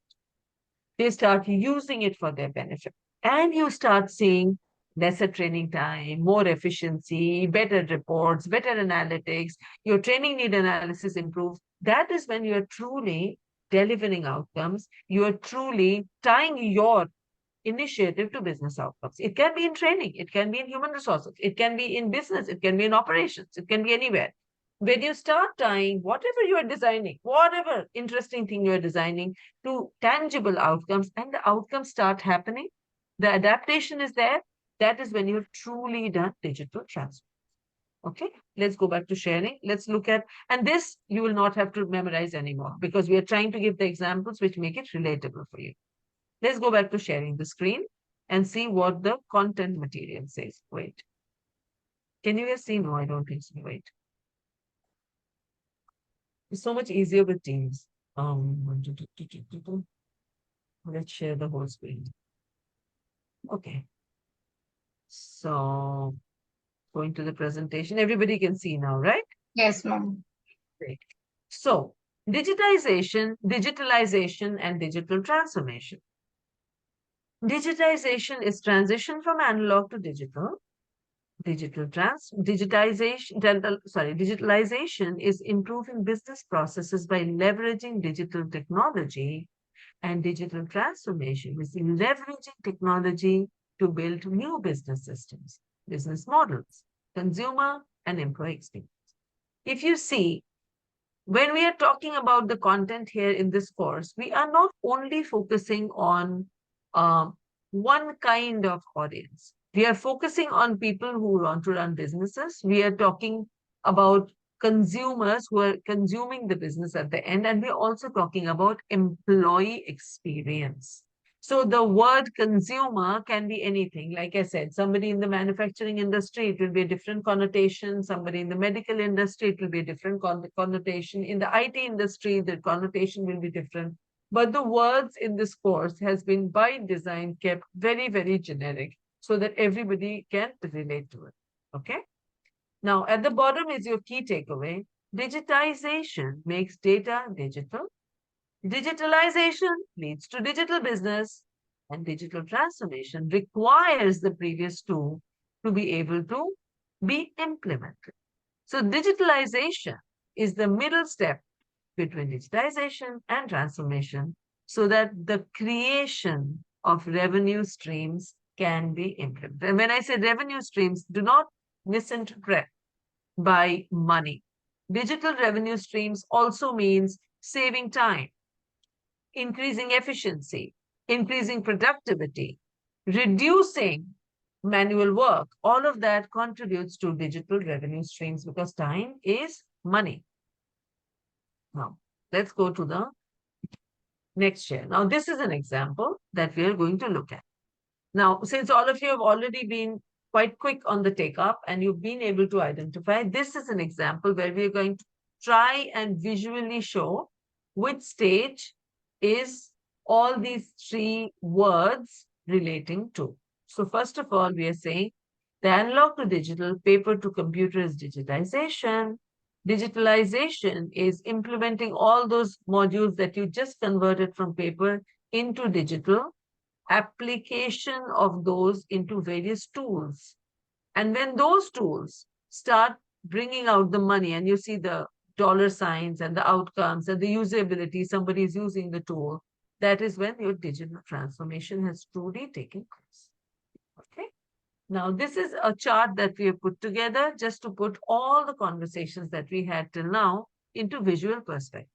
they start using it for their benefit. And you start seeing lesser training time, more efficiency, better reports, better analytics, your training need analysis improves. That is when you're truly delivering outcomes. You're truly tying your initiative to business outcomes. It can be in training, it can be in human resources, it can be in business, it can be in operations, it can be anywhere. When you start tying whatever you are designing, whatever interesting thing you are designing to tangible outcomes, and the outcomes start happening, the adaptation is there, that is when you've truly done digital transformation. Okay, let's go back to sharing. Let's look at, and this you will not have to memorize anymore because we are trying to give the examples which make it relatable for you. Let's go back to sharing the screen and see what the content material says. Wait. Can you guys see? No, I don't think so. Wait. It's so much easier with Teams. Let's share the whole screen. Okay. So going to the presentation. Everybody can see now, right? Yes, ma'am. Great. So digitization, digitalization, and digital transformation. Digitization is transition from analog to digital. Digitalization is improving business processes by leveraging digital technology, and digital transformation is leveraging technology to build new business systems, business models, consumer and employee experience. If you see, when we are talking about the content here in this course, we are not only focusing on one kind of audience. We are focusing on people who want to run businesses. We are talking about consumers who are consuming the business at the end. And we're also talking about employee experience. So the word consumer can be anything. Like I said, somebody in the manufacturing industry, it will be a different connotation. Somebody in the medical industry, it will be a different connotation. In the IT industry, the connotation will be different. But the words in this course has been by design kept very, very generic so that everybody can relate to it. Okay. Now, at the bottom is your key takeaway. Digitization makes data digital. Digitalization leads to digital business, and digital transformation requires the previous two to be able to be implemented. So digitalization is the middle step between digitization and transformation so that the creation of revenue streams can be implemented. And when I say revenue streams, do not misinterpret by money. Digital revenue streams also means saving time, increasing efficiency, increasing productivity, reducing manual work. All of that contributes to digital revenue streams because time is money. Now, let's go to the next share. Now, this is an example that we are going to look at. Now, since all of you have already been quite quick on the take up and you've been able to identify, this is an example where we are going to try and visually show which stage is all these three words relating to. So first of all, we are saying the analog to digital, paper to computer is digitization. Digitalization is implementing all those modules that you just converted from paper into digital, application of those into various tools. And when those tools start bringing out the money and you see the dollar signs and the outcomes and the usability, somebody is using the tool, that is when your digital transformation has truly taken place. Okay. Now, this is a chart that we have put together just to put all the conversations that we had till now into visual perspective.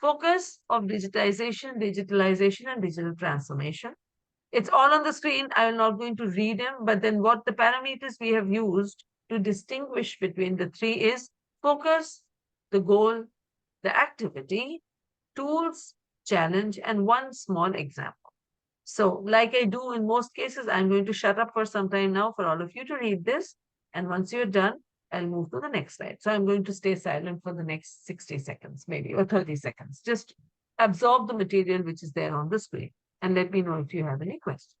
Focus of digitization, digitalization, and digital transformation. It's all on the screen. I'm not going to read them, but then what the parameters we have used to distinguish between the three is focus, the goal, the activity, tools, challenge, and one small example. So like I do in most cases, I'm going to shut up for some time now for all of you to read this. And once you're done, I'll move to the next slide. So I'm going to stay silent for the next 60 seconds, maybe, or 30 seconds. Just absorb the material which is there on the screen and let me know if you have any questions.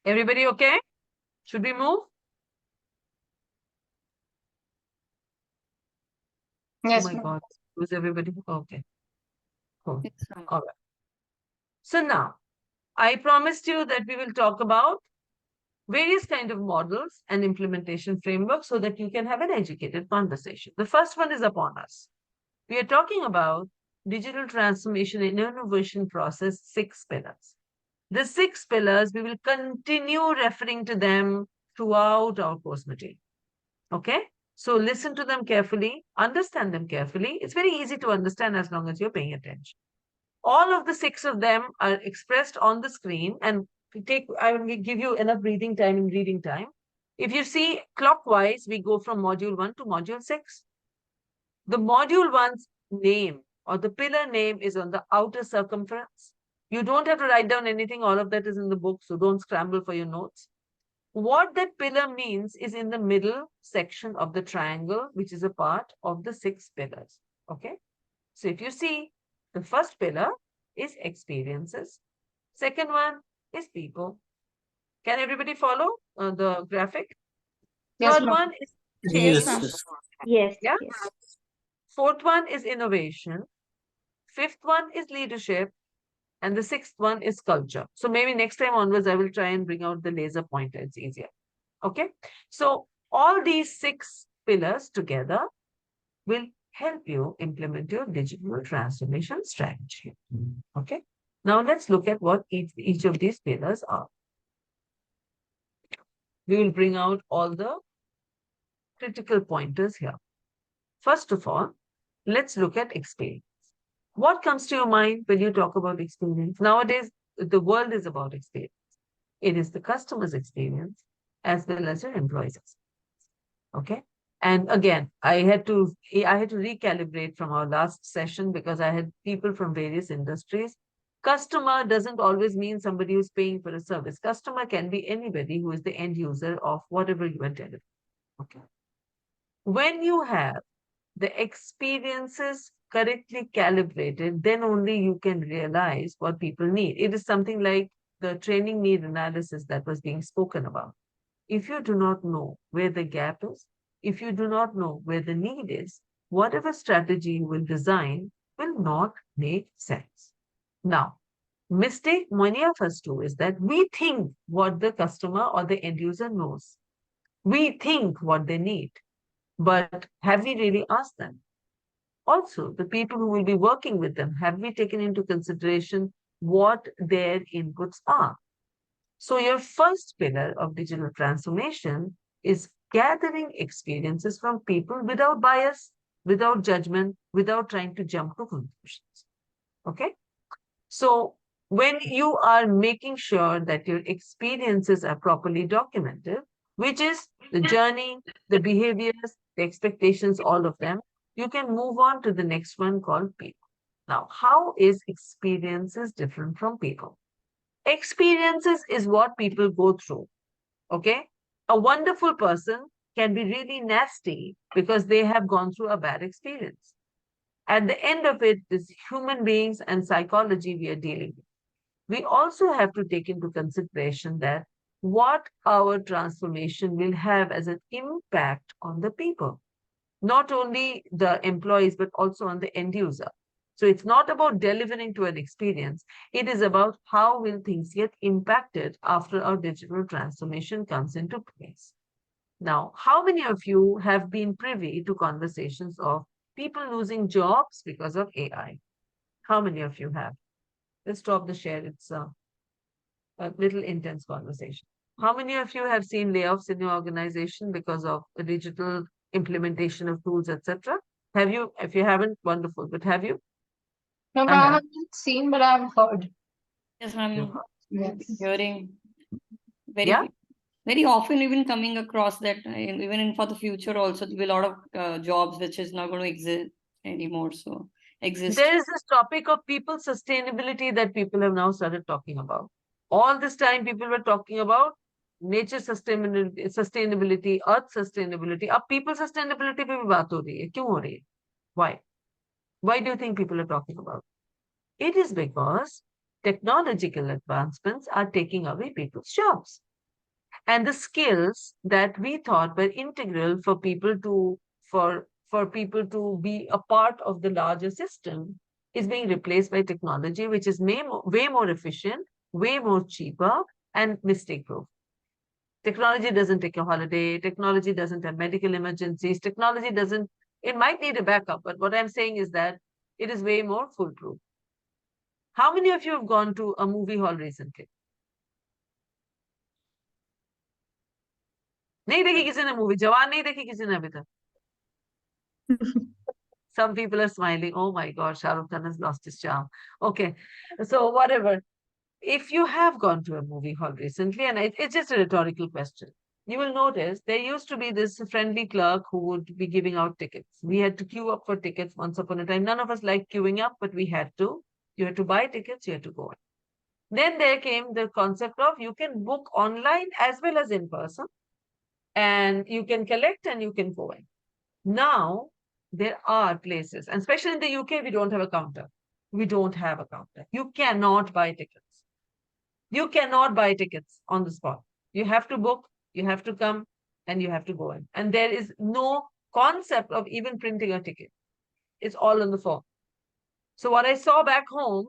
Everybody okay? Should we move? Yes, Oh my ma'am. God. Who's everybody? Okay. Cool. Yes, ma'am. All right. So now, I promised you that we will talk about various kind of models and implementation frameworks so that you can have an educated conversation. The first one is upon us. We are talking about digital transformation and innovation process 6 pillars. The 6 pillars, we will continue referring to them throughout our course material. Okay? So listen to them carefully, understand them carefully. It's very easy to understand as long as you're paying attention. All of the 6 of them are expressed on the screen, and I will give you enough breathing time and reading time. If you see clockwise, we go from module 1 to module 6. The module 1's name or the pillar name is on the outer circumference. You don't have to write down anything. All of that is in the book, so don't scramble for your notes. What that pillar means is in the middle section of the triangle, which is a part of the 6 pillars. Okay. So if you see, the first pillar is experiences. Second one is people. Can everybody follow the graphic? Yes, Third ma'am. one is Yes, change. ma'am. Yes, yes. Yeah. Fourth one is innovation. Fifth one is leadership. And the 6th one is culture. So maybe next time onwards, I will try and bring out the laser pointer. It's easier. Okay. So all these 6 pillars together will help you implement your digital transformation strategy. Okay. Now let's look at what each of these pillars are. We will bring out all the critical pointers here. First of all, let's look at experience. What comes to your mind when you talk about experience? Nowadays, the world is about experience. It is the customer's experience as well as your employee's experience. Okay. And again, I had to recalibrate from our last session because I had people from various industries. Customer doesn't always mean somebody who's paying for a service. Customer can be anybody who is the end user of whatever you are delivering. Okay. When you have the experiences correctly calibrated, then only you can realize what people need. It is something like the training need analysis that was being spoken about. If you do not know where the gap is, if you do not know where the need is, whatever strategy you will design will not make sense. Now, mistake many of us do is that we think what the customer or the end user knows. We think what they need, but have we really asked them? Also, the people who will be working with them, have we taken into consideration what their inputs are? So your first pillar of digital transformation is gathering experiences from people without bias, without judgment, without trying to jump to conclusions. Okay? So when you are making sure that your experiences are properly documented, which is the journey, the behaviors, the expectations, all of them, you can move on to the next one called people. Now, how is experiences different from people? Experiences is what people go through. Okay. A wonderful person can be really nasty because they have gone through a bad experience. At the end of it, this human beings and psychology we are dealing with. We also have to take into consideration that what our transformation will have as an impact on the people, not only the employees, but also on the end user. So it's not about delivering to an experience. It is about how will things get impacted after our digital transformation comes into place. Now, how many of you have been privy to conversations of people losing jobs because of AI? How many of you have? Let's stop the share. It's a little intense conversation. How many of you have seen layoffs in your organization because of a digital implementation of tools, etc.? Have you? If you haven't, wonderful. But have you? No, I I have. haven't seen, but I've heard. Yes, You I'm heard? Yes. hearing Yeah. very often even coming across that even in for the future also there'll be a lot of jobs which is not going to exist anymore. So exist. There is this topic of people sustainability that people have now started talking about. All this time, people were talking about nature sustainability, earth sustainability. अब people sustainability पे भी बात हो रही है. क्यों हो रही है? Why? Why do you think people are talking about it? It is because technological advancements are taking away people's jobs. And the skills that we thought were integral for people to be a part of the larger system is being replaced by technology, which is way more efficient, way more cheaper, and mistake proof. Technology doesn't take a holiday. Technology doesn't have medical emergencies. Technology doesn't, it might need a backup, but what I'm saying is that it is way more foolproof. How many of you have gone to a movie hall recently? नहीं देखी किसी ने movie जवान नहीं देखी किसी ने अभी तक some people are smiling. Oh my God, Shah Rukh Khan has lost his charm. Okay, so whatever. If you have gone to a movie hall recently, and it's just a rhetorical question, you will notice there used to be this friendly clerk who would be giving out tickets. We had to queue up for tickets once upon a time. None of us liked queuing up, but we had to. You had to buy tickets, you had to go on. Then there came the concept of you can book online as well as in person, and you can collect and you can go in. Now, there are places, and especially in the UK, we don't have a counter. We don't have a counter. You cannot buy tickets. You cannot buy tickets on the spot. You have to book, you have to come, and you have to go in. And there is no concept of even printing a ticket. It's all on the phone. So what I saw back home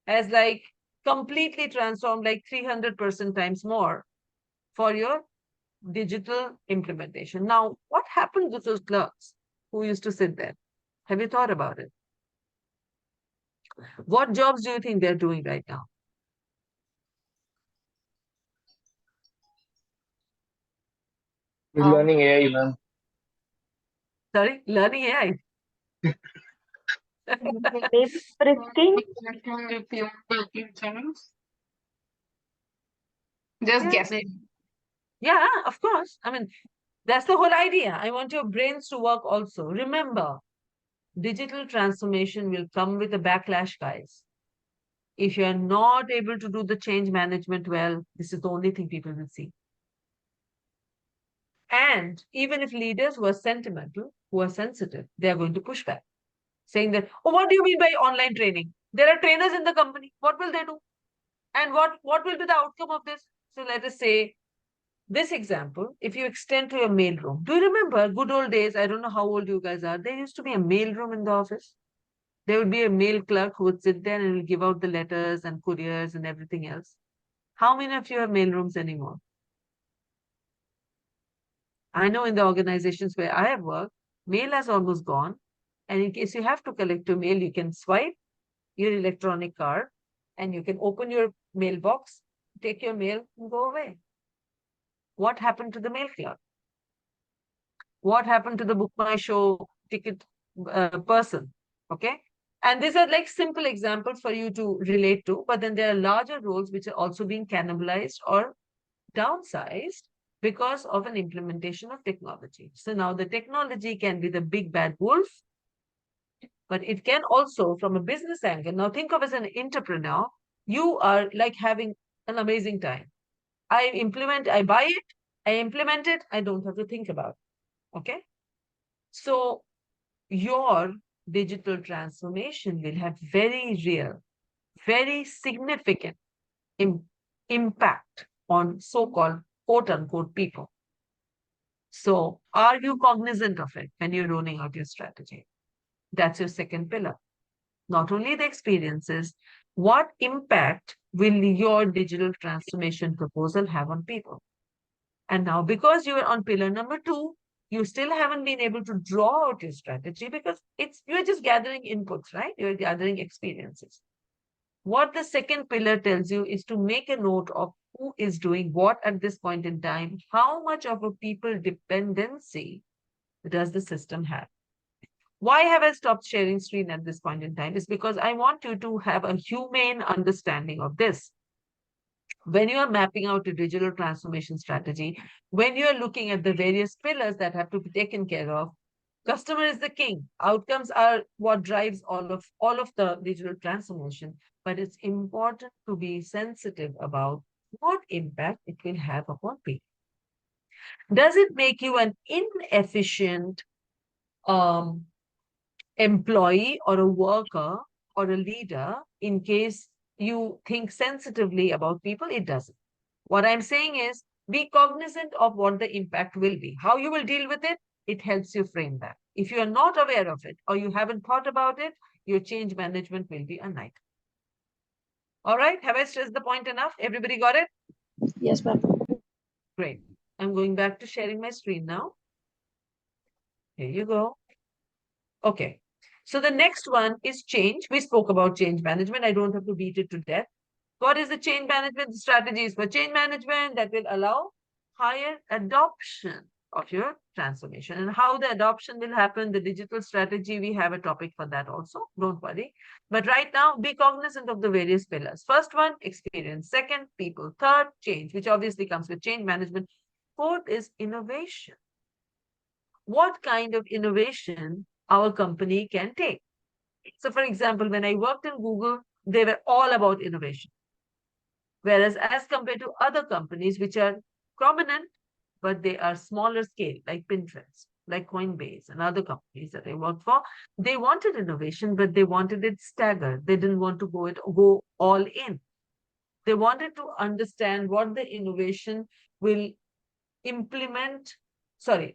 has like completely transformed like 300% times more for your digital implementation. Now, what happened with those clerks who used to sit there? Have you thought about it? What jobs do you think they're doing right now? Learning AI, ma'am. Sorry, learning AI. Just Yeah, guess. yeah, of course. I mean, that's the whole idea. I want your brains to work also. Remember, digital transformation will come with a backlash, guys. If you're not able to do the change management well, this is the only thing people will see. And even if leaders who are sentimental, who are sensitive, they are going to push back, saying that, oh, what do you mean by online training? There are trainers in the company. What will they do? And what will be the outcome of this? So let us say this example, if you extend to your mailroom. Do you remember good old days? I don't know how old you guys are. There used to be a mailroom in the office. There would be a mail clerk who would sit there and will give out the letters and couriers and everything else. How many of you have mailrooms anymore? I know in the organizations where I have worked, mail has almost gone. And in case you have to collect your mail, you can swipe your electronic card and you can open your mailbox, take your mail and go away. What happened to the mail clerk? What happened to the book my show ticket person? Okay. And these are like simple examples for you to relate to, but then there are larger roles which are also being cannibalized or downsized because of an implementation of technology. So now the technology can be the big bad wolf, but it can also, from a business angle, now think of as an entrepreneur, you are like having an amazing time. I buy it, I implement it, I don't have to think about it. Okay. So your digital transformation will have very real, very significant impact on so-called quote unquote people. So are you cognizant of it when you're rolling out your strategy? That's your second pillar. Not only the experiences, what impact will your digital transformation proposal have on people? And now, because you are on pillar number 2, you still haven't been able to draw out your strategy because you're just gathering inputs, right? You're gathering experiences. What the second pillar tells you is to make a note of who is doing what at this point in time, how much of a people dependency does the system have. Why have I stopped sharing screen at this point in time? Is because I want you to have a humane understanding of this. When you are mapping out a digital transformation strategy, when you are looking at the various pillars that have to be taken care of, customer is the king. Outcomes are what drives all of the digital transformation. But it's important to be sensitive about what impact it will have upon people. Does it make you an inefficient employee or a worker or a leader in case you think sensitively about people? It doesn't. What I'm saying is be cognizant of what the impact will be. How you will deal with it, it helps you frame that. If you are not aware of it or you haven't thought about it, your change management will be a nightmare. All right, have I stressed the point enough? Everybody got it? Yes, ma'am. Great. I'm going back to sharing my screen now. Here you go. Okay. So the next one is change. We spoke about change management. I don't have to beat it to death. What is the change management strategies for change management that will allow higher adoption of your transformation? And how the adoption will happen, the digital strategy, we have a topic for that also. Don't worry. But right now, be cognizant of the various pillars. First one, experience. Second, people. Third, change, which obviously comes with change management. Fourth is innovation. What kind of innovation our company can take? So, for example, when I worked in Google, they were all about innovation. Whereas as compared to other companies which are prominent, but they are smaller scale, like Pinterest, like Coinbase and other companies that I worked for, they wanted innovation, but they wanted it staggered. They didn't want to go all in. They wanted to understand what the innovation will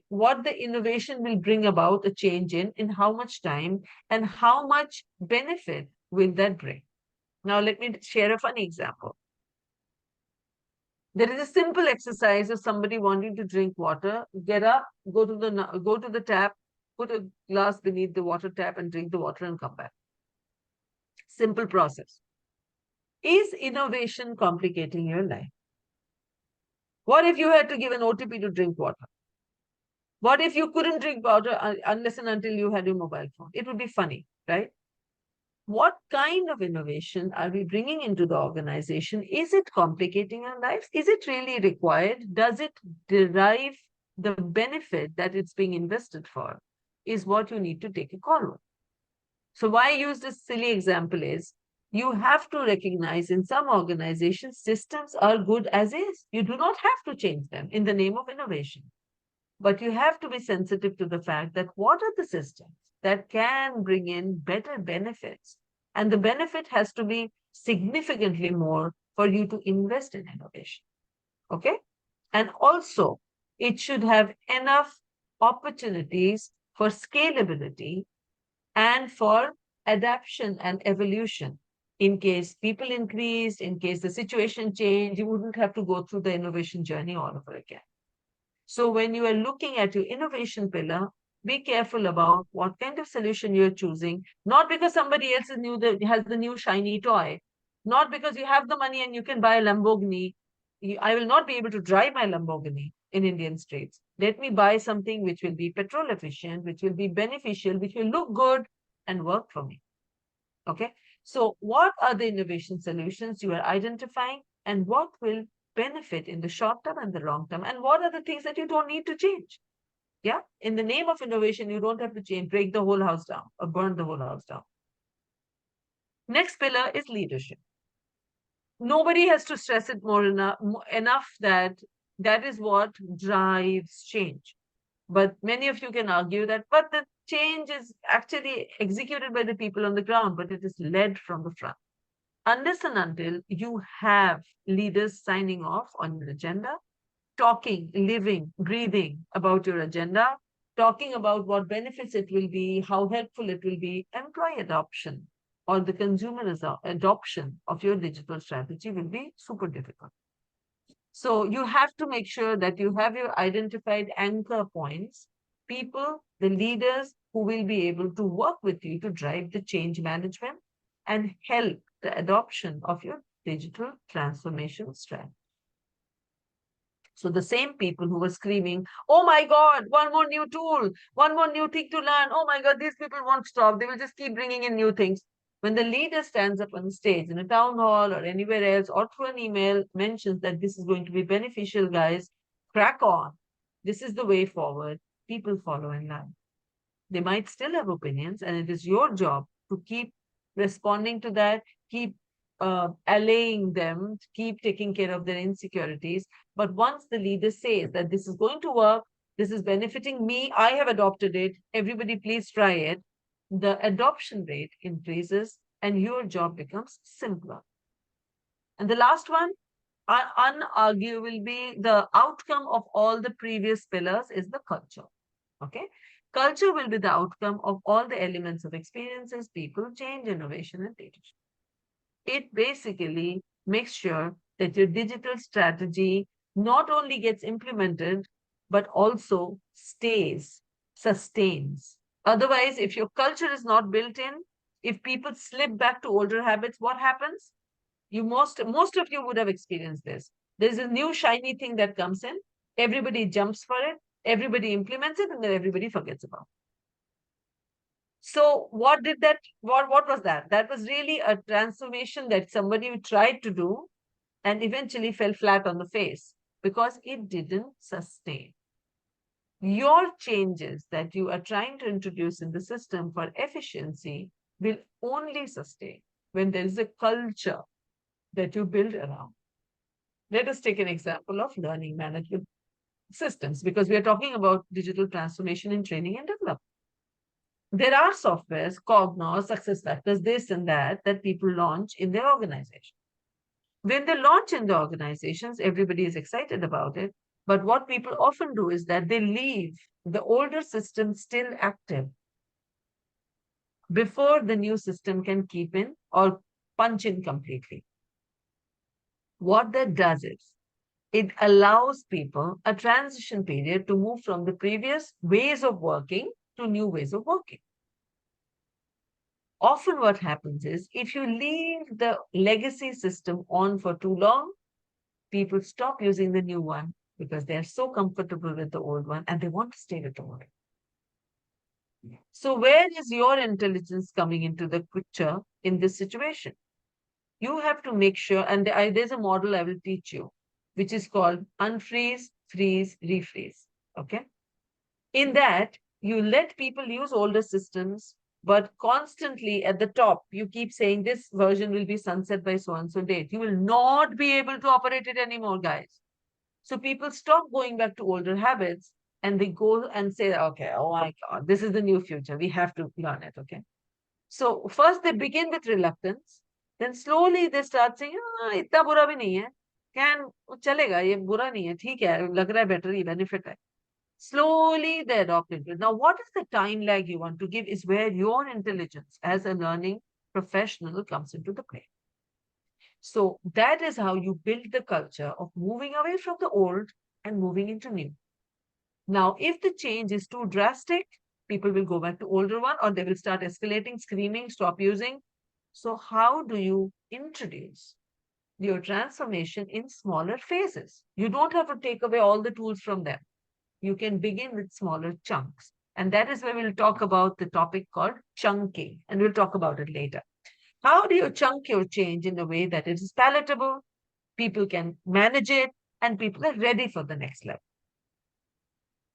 what the innovation will bring about a change in how much time, and how much benefit will that bring. Now, let me share a funny example. There is a simple exercise of somebody wanting to drink water. Get up, go to the tap, put a glass beneath the water tap and drink the water and come back. Simple process. Is innovation complicating your life? What if you had to give an OTP to drink water? What if you couldn't drink water unless and until you had your mobile phone? It would be funny, right? What kind of innovation are we bringing into the organization? Is it complicating our lives? Is it really required? Does it derive the benefit that it's being invested for? Is what you need to take a call on. So why I use this silly example is you have to recognize in some organizations, systems are good as is. You do not have to change them in the name of innovation. But you have to be sensitive to the fact that what are the systems that can bring in better benefits? And the benefit has to be significantly more for you to invest in innovation. Okay? And also, it should have enough opportunities for scalability and for adaptation and evolution. In case people increased, in case the situation changed, you wouldn't have to go through the innovation journey all over again. So when you are looking at your innovation pillar, be careful about what kind of solution you're choosing, not because somebody else has the new shiny toy, not because you have the money and you can buy a Lamborghini. I will not be able to drive my Lamborghini in Indian streets. Let me buy something which will be petrol efficient, which will be beneficial, which will look good and work for me. Okay. So what are the innovation solutions you are identifying and what will benefit in the short term and the long term? And what are the things that you don't need to change? Yeah. In the name of innovation, you don't have to change, break the whole house down or burn the whole house down. Next pillar is leadership. Nobody has to stress it enough that that is what drives change. But many of you can argue that, but the change is actually executed by the people on the ground, but it is led from the front. Unless and until you have leaders signing off on your agenda, talking, living, breathing about your agenda, talking about what benefits it will be, how helpful it will be, employee adoption or the consumer adoption of your digital strategy will be super difficult. So you have to make sure that you have your identified anchor points, people, the leaders who will be able to work with you to drive the change management and help the adoption of your digital transformation strategy. So the same people who were screaming, oh my God, one more new tool, one more new thing to learn. Oh my God, these people won't stop. They will just keep bringing in new things. When the leader stands up on stage in a town hall or anywhere else or through an email mentions that this is going to be beneficial, guys, crack on. This is the way forward. People follow in line. They might still have opinions, and it is your job to keep responding to that, keep allaying them, keep taking care of their insecurities. But once the leader says that this is going to work, this is benefiting me, I have adopted it, everybody please try it, the adoption rate increases and your job becomes simpler. And the last one, unarguable will be the outcome of all the previous pillars is the culture. Okay. Culture will be the outcome of all the elements of experiences, people, change, innovation, and leadership. It basically makes sure that your digital strategy not only gets implemented, but also stays, sustains. Otherwise, if your culture is not built in, if people slip back to older habits, what happens? Most of you would have experienced this. There's a new shiny thing that comes in, everybody jumps for it, everybody implements it, and then everybody forgets about it. So what was that? That was really a transformation that somebody tried to do and eventually fell flat on the face because it didn't sustain. Your changes that you are trying to introduce in the system for efficiency will only sustain when there is a culture that you build around. Let us take an example of learning management systems because we are talking about digital transformation in training and development. There are softwares, Cognos, SuccessFactors, this and that people launch in their organization. When they launch in the organizations, everybody is excited about it. But what people often do is that they leave the older system still active before the new system can keep in or punch in completely. What that does is it allows people a transition period to move from the previous ways of working to new ways of working. Often what happens is if you leave the legacy system on for too long, people stop using the new one because they're so comfortable with the old one and they want to stay with the old one. So where is your intelligence coming into the picture in this situation? You have to make sure, and there's a model I will teach you, which is called unfreeze, freeze, refreeze. Okay. In that, you let people use older systems, but constantly at the top, you keep saying this version will be sunset by so and so date. You will not be able to operate it anymore, guys. So people stop going back to older habits and they go and say, okay, oh my God, this is the new future. We have to learn it. Okay. So first they begin with reluctance, then slowly they start saying, इतना बुरा भी नहीं है, can चलेगा, ये बुरा नहीं है, ठीक है, लग रहा है better, ये benefit है. Slowly they adopt it. Now, what is the time lag you want to give is where your intelligence as a learning professional comes into the play. So that is how you build the culture of moving away from the old and moving into new. Now, if the change is too drastic, people will go back to older one or they will start escalating, screaming, stop using. So how do you introduce your transformation in smaller phases? You don't have to take away all the tools from them. You can begin with smaller chunks. And that is where we'll talk about the topic called chunking. And we'll talk about it later. How do you chunk your change in a way that it is palatable, people can manage it, and people are ready for the next level?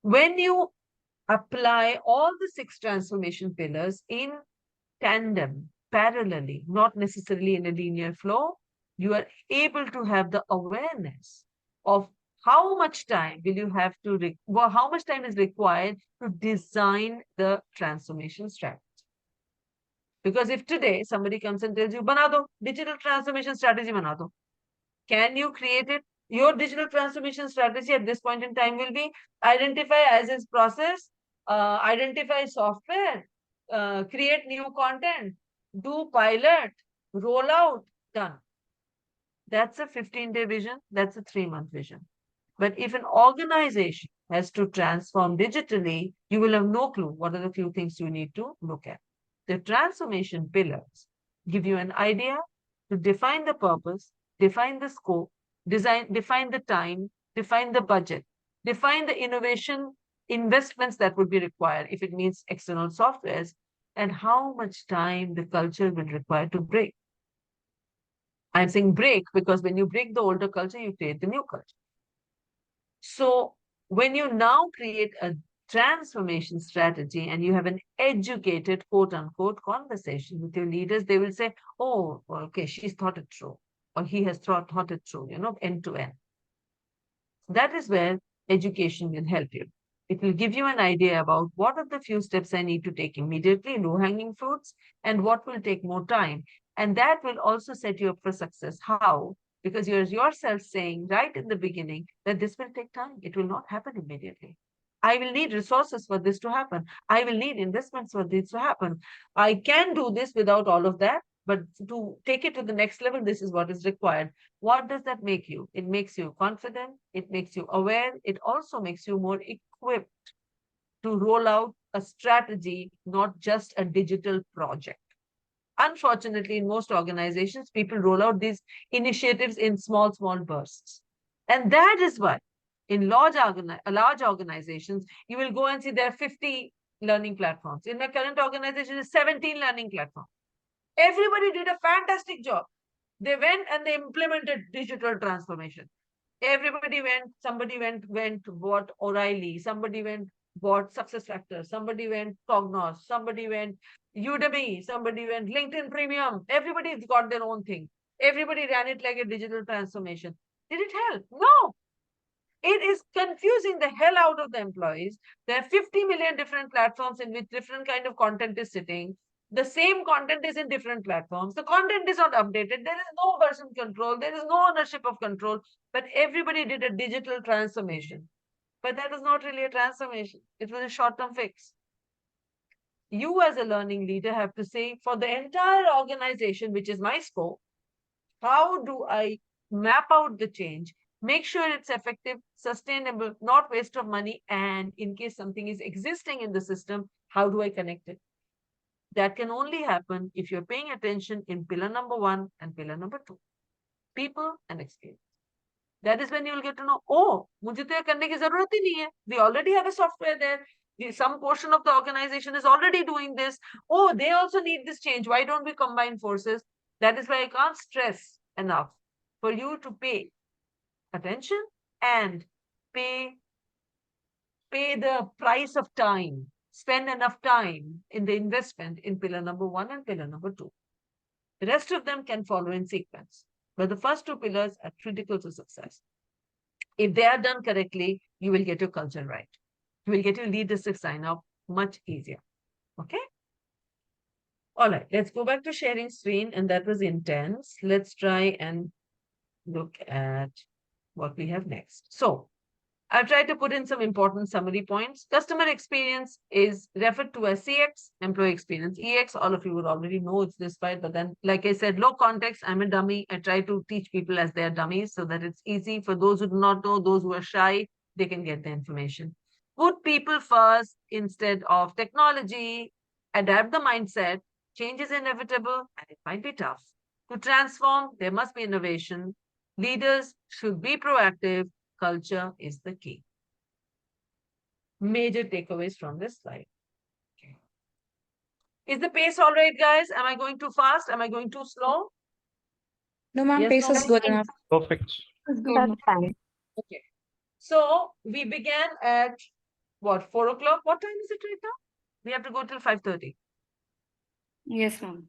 When you apply all the 6 transformation pillars in tandem, parallelly, not necessarily in a linear flow, you are able to have the awareness of how much time will you have to, how much time is required to design the transformation strategy. Because if today somebody comes and tells you, bana do, digital transformation strategy bana do, can you create it? Your digital transformation strategy at this point in time will be identify as is process, identify software, create new content, do pilot, roll out, done. That's a 15-day vision. That's a 3-month vision. But if an organization has to transform digitally, you will have no clue what are the few things you need to look at. The transformation pillars give you an idea to define the purpose, define the scope, define the time, define the budget, define the innovation investments that would be required if it means external softwares, and how much time the culture will require to break. I'm saying break because when you break the older culture, you create the new culture. So when you now create a transformation strategy and you have an educated, quote unquote, conversation with your leaders, they will say, oh, okay, she's thought it through, or he has thought it through, end to end. That is where education will help you. It will give you an idea about what are the few steps I need to take immediately, low-hanging fruits, and what will take more time. And that will also set you up for success. How? Because you're yourself saying right in the beginning that this will take time. It will not happen immediately. I will need resources for this to happen. I will need investments for this to happen. I can do this without all of that, but to take it to the next level, this is what is required. What does that make you? It makes you confident. It makes you aware. It also makes you more equipped to roll out a strategy, not just a digital project. Unfortunately, in most organizations, people roll out these initiatives in small bursts. And that is why in large organizations, you will go and see there are 50 learning platforms. In my current organization, there's 17 learning platforms. Everybody did a fantastic job. They went and they implemented digital transformation. Everybody went, somebody went, bought O'Reilly, somebody went, bought SuccessFactors, somebody went Cognos, somebody went Udemy, somebody went LinkedIn Premium. Everybody's got their own thing. Everybody ran it like a digital transformation. Did it help? No. It is confusing the hell out of the employees. There are 50 million different platforms in which different kind of content is sitting. The same content is in different platforms. The content is not updated. There is no version control. There is no ownership of control. But everybody did a digital transformation. But that was not really a transformation. It was a short-term fix. You as a learning leader have to say, for the entire organization, which is my scope, how do I map out the change, make sure it's effective, sustainable, not waste of money, and in case something is existing in the system, how do I connect it? that can only happen if you're paying attention in pillar number 1 and pillar number 2, people and experience. That is when you'll get to know, oh, मुझे तो ये करने की जरूरत ही नहीं है. We already have a software there. Some portion of the organization is already doing this. Oh, they also need this change. Why don't we combine forces? That is why I can't stress enough for you to pay attention and pay the price of time. Spend enough time in the investment in pillar number 1 and pillar number 2. The rest of them can follow in sequence. But the first 2 pillars are critical to success. If they are done correctly, you will get your culture right. You will get your leadership sign up much easier. Okay? All right, let's go back to sharing screen. And that was intense. Let's try and look at what we have next. So I've tried to put in some important summary points. Customer experience is referred to as CX, employee experience. EX, all of you would already know it's this part, but then, like I said, low context, I'm a dummy. I try to teach people as they're dummies so that it's easy for those who do not know, those who are shy, they can get the information. Put people first instead of technology, adapt the mindset, change is inevitable and it might be tough. To transform, there must be innovation. Leaders should be proactive. Culture is the key. Major takeaways from this slide. Okay. Is the pace all right, guys? Am I going too fast? Am I going too slow? No, ma'am, Yes, pace no, is good enough. Perfect. That's fine. Okay. So we began at what, 4 o'clock? What time is it right now? We have to go till 5:30. Yes, ma'am.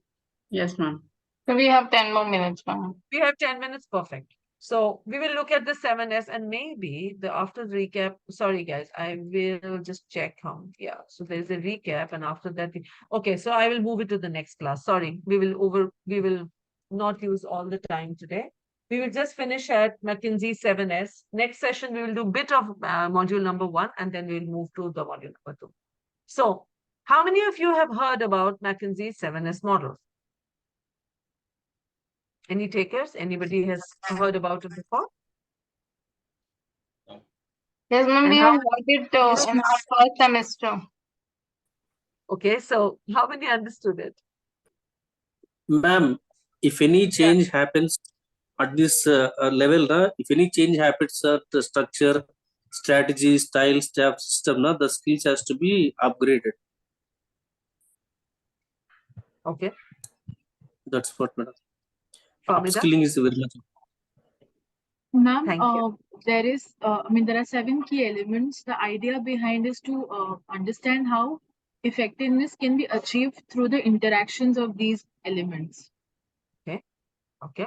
Yes, ma'am. So we have 10 more minutes, ma'am. We have 10 minutes, perfect. So we will look at the 7S and maybe the after the recap. Sorry, guys, I will just check how. Yeah, so there's a recap, and after that, okay. So I will move it to the next class. Sorry, we will not use all the time today. We will just finish at McKinsey 7S. Next session, we will do a bit of module number 1, and then we'll move to the module number 2. So, how many of you have heard about McKinsey 7S model? Any takers? Anybody has heard about it before? Yes, ma'am, And we how- have heard it in our first semester. Okay, so how many understood it? Ma'am, if any change happens at this level, if any change happens at the structure, strategy, style, staff, system, the skills has to be upgraded. Okay, That's what, madam. Famida? Upskilling is very much. Ma'am, Thank you. there are 7 key elements. The idea behind is to understand how effectiveness can be achieved through the interactions of these elements. Okay.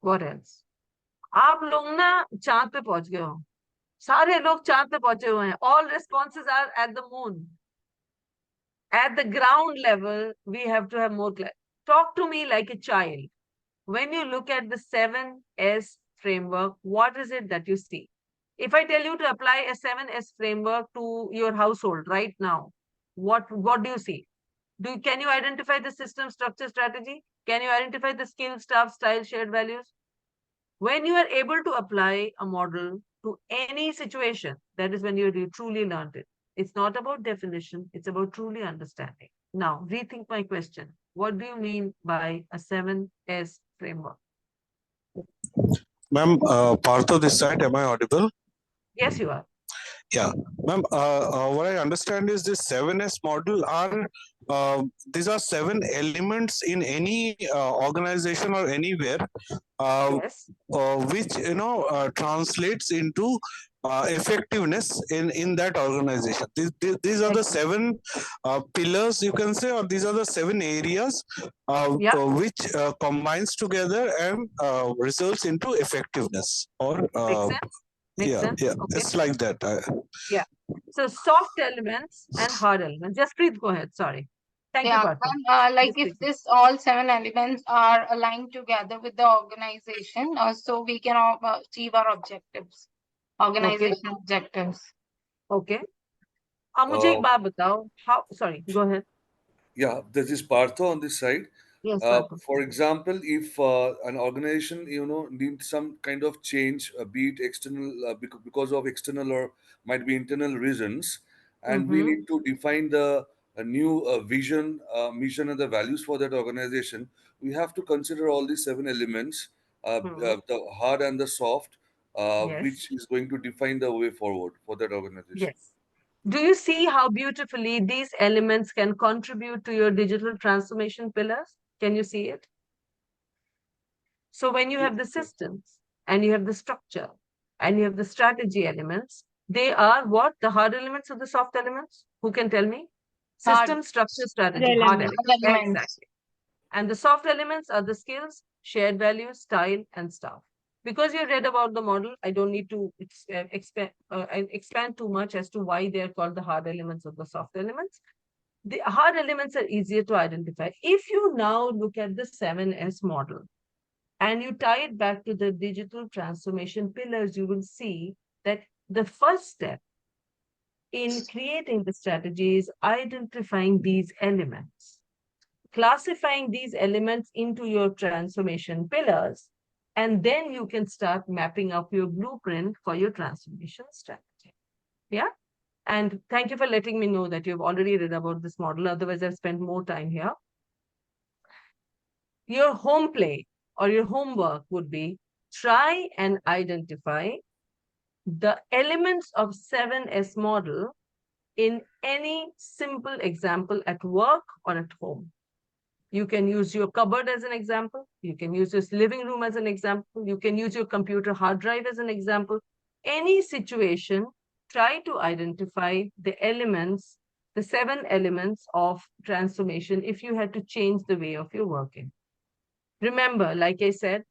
What else? आप लोग ना चांद पे पहुंच गए हो. सारे लोग चांद पे पहुंचे हुए हैं. All responses are at the moon. At the ground level, we have to have more clarity. Talk to me like a child. When you look at the 7S framework, what is it that you see? If I tell you to apply a 7S framework to your household right now, what do you see? Can you identify the system, structure, strategy? Can you identify the skill, staff, style, shared values? When you are able to apply a model to any situation, that is when you truly learned it. It's not about definition, it's about truly understanding. Now, rethink my question. What do you mean by a 7S framework? Ma'am, Partho this side, am I audible? Yes, you are. Yeah, ma'am, what I understand is this 7S model are, these are 7 elements in any organization or anywhere, Yes. which, translates into effectiveness in that organization. These are the 7 pillars, you can say, or these are the 7 areas which combines together and results into effectiveness. Or Makes sense? Makes sense? yeah, Okay. it's like that. Yeah. So soft elements and hard elements. Just please go ahead. Sorry. Thank you, Yeah, Partha. ma'am, like Just if please. this all 7 elements are aligned together with the organization, so we can achieve our objectives, organization objectives. Okay. अब मुझे एक बात बताओ. How? Sorry. Go ahead. Yeah, this is Partho on this side. Yes, Partha. For example, if an organization, needs some kind of change, be it external, because of external or might be internal reasons, and we need to define the a new vision, mission, and the values for that organization, we have to consider all these seven elements, the hard and the soft, Yes. which is going to define the way forward for that organization. Yes. Do you see how beautifully these elements can contribute to your digital transformation pillars? Can you see it? So when you have the systems and you have the structure and you have the strategy elements, they are what? The hard elements or the soft elements? Who can tell me? Hard. System, structure, strategy, hard elements. Exactly. And the soft elements are the skills, shared values, style, and stuff. Because you read about the model, I don't need to expand too much as to why they are called the hard elements or the soft elements. The hard elements are easier to identify. If you now look at the 7S model and you tie it back to the digital transformation pillars, you will see that the first step in creating the strategy is identifying these elements, classifying these elements into your transformation pillars, and then you can start mapping up your blueprint for your transformation strategy. Yeah. And thank you for letting me know that you've already read about this model. Otherwise, I've spent more time here. Your home play or your homework would be try and identify the elements of 7S model in any simple example at work or at home. You can use your cupboard as an example. You can use your living room as an example. You can use your computer hard drive as an example. Any situation, try to identify the elements, the 7 elements of transformation if you had to change the way of your working. Remember, like I said,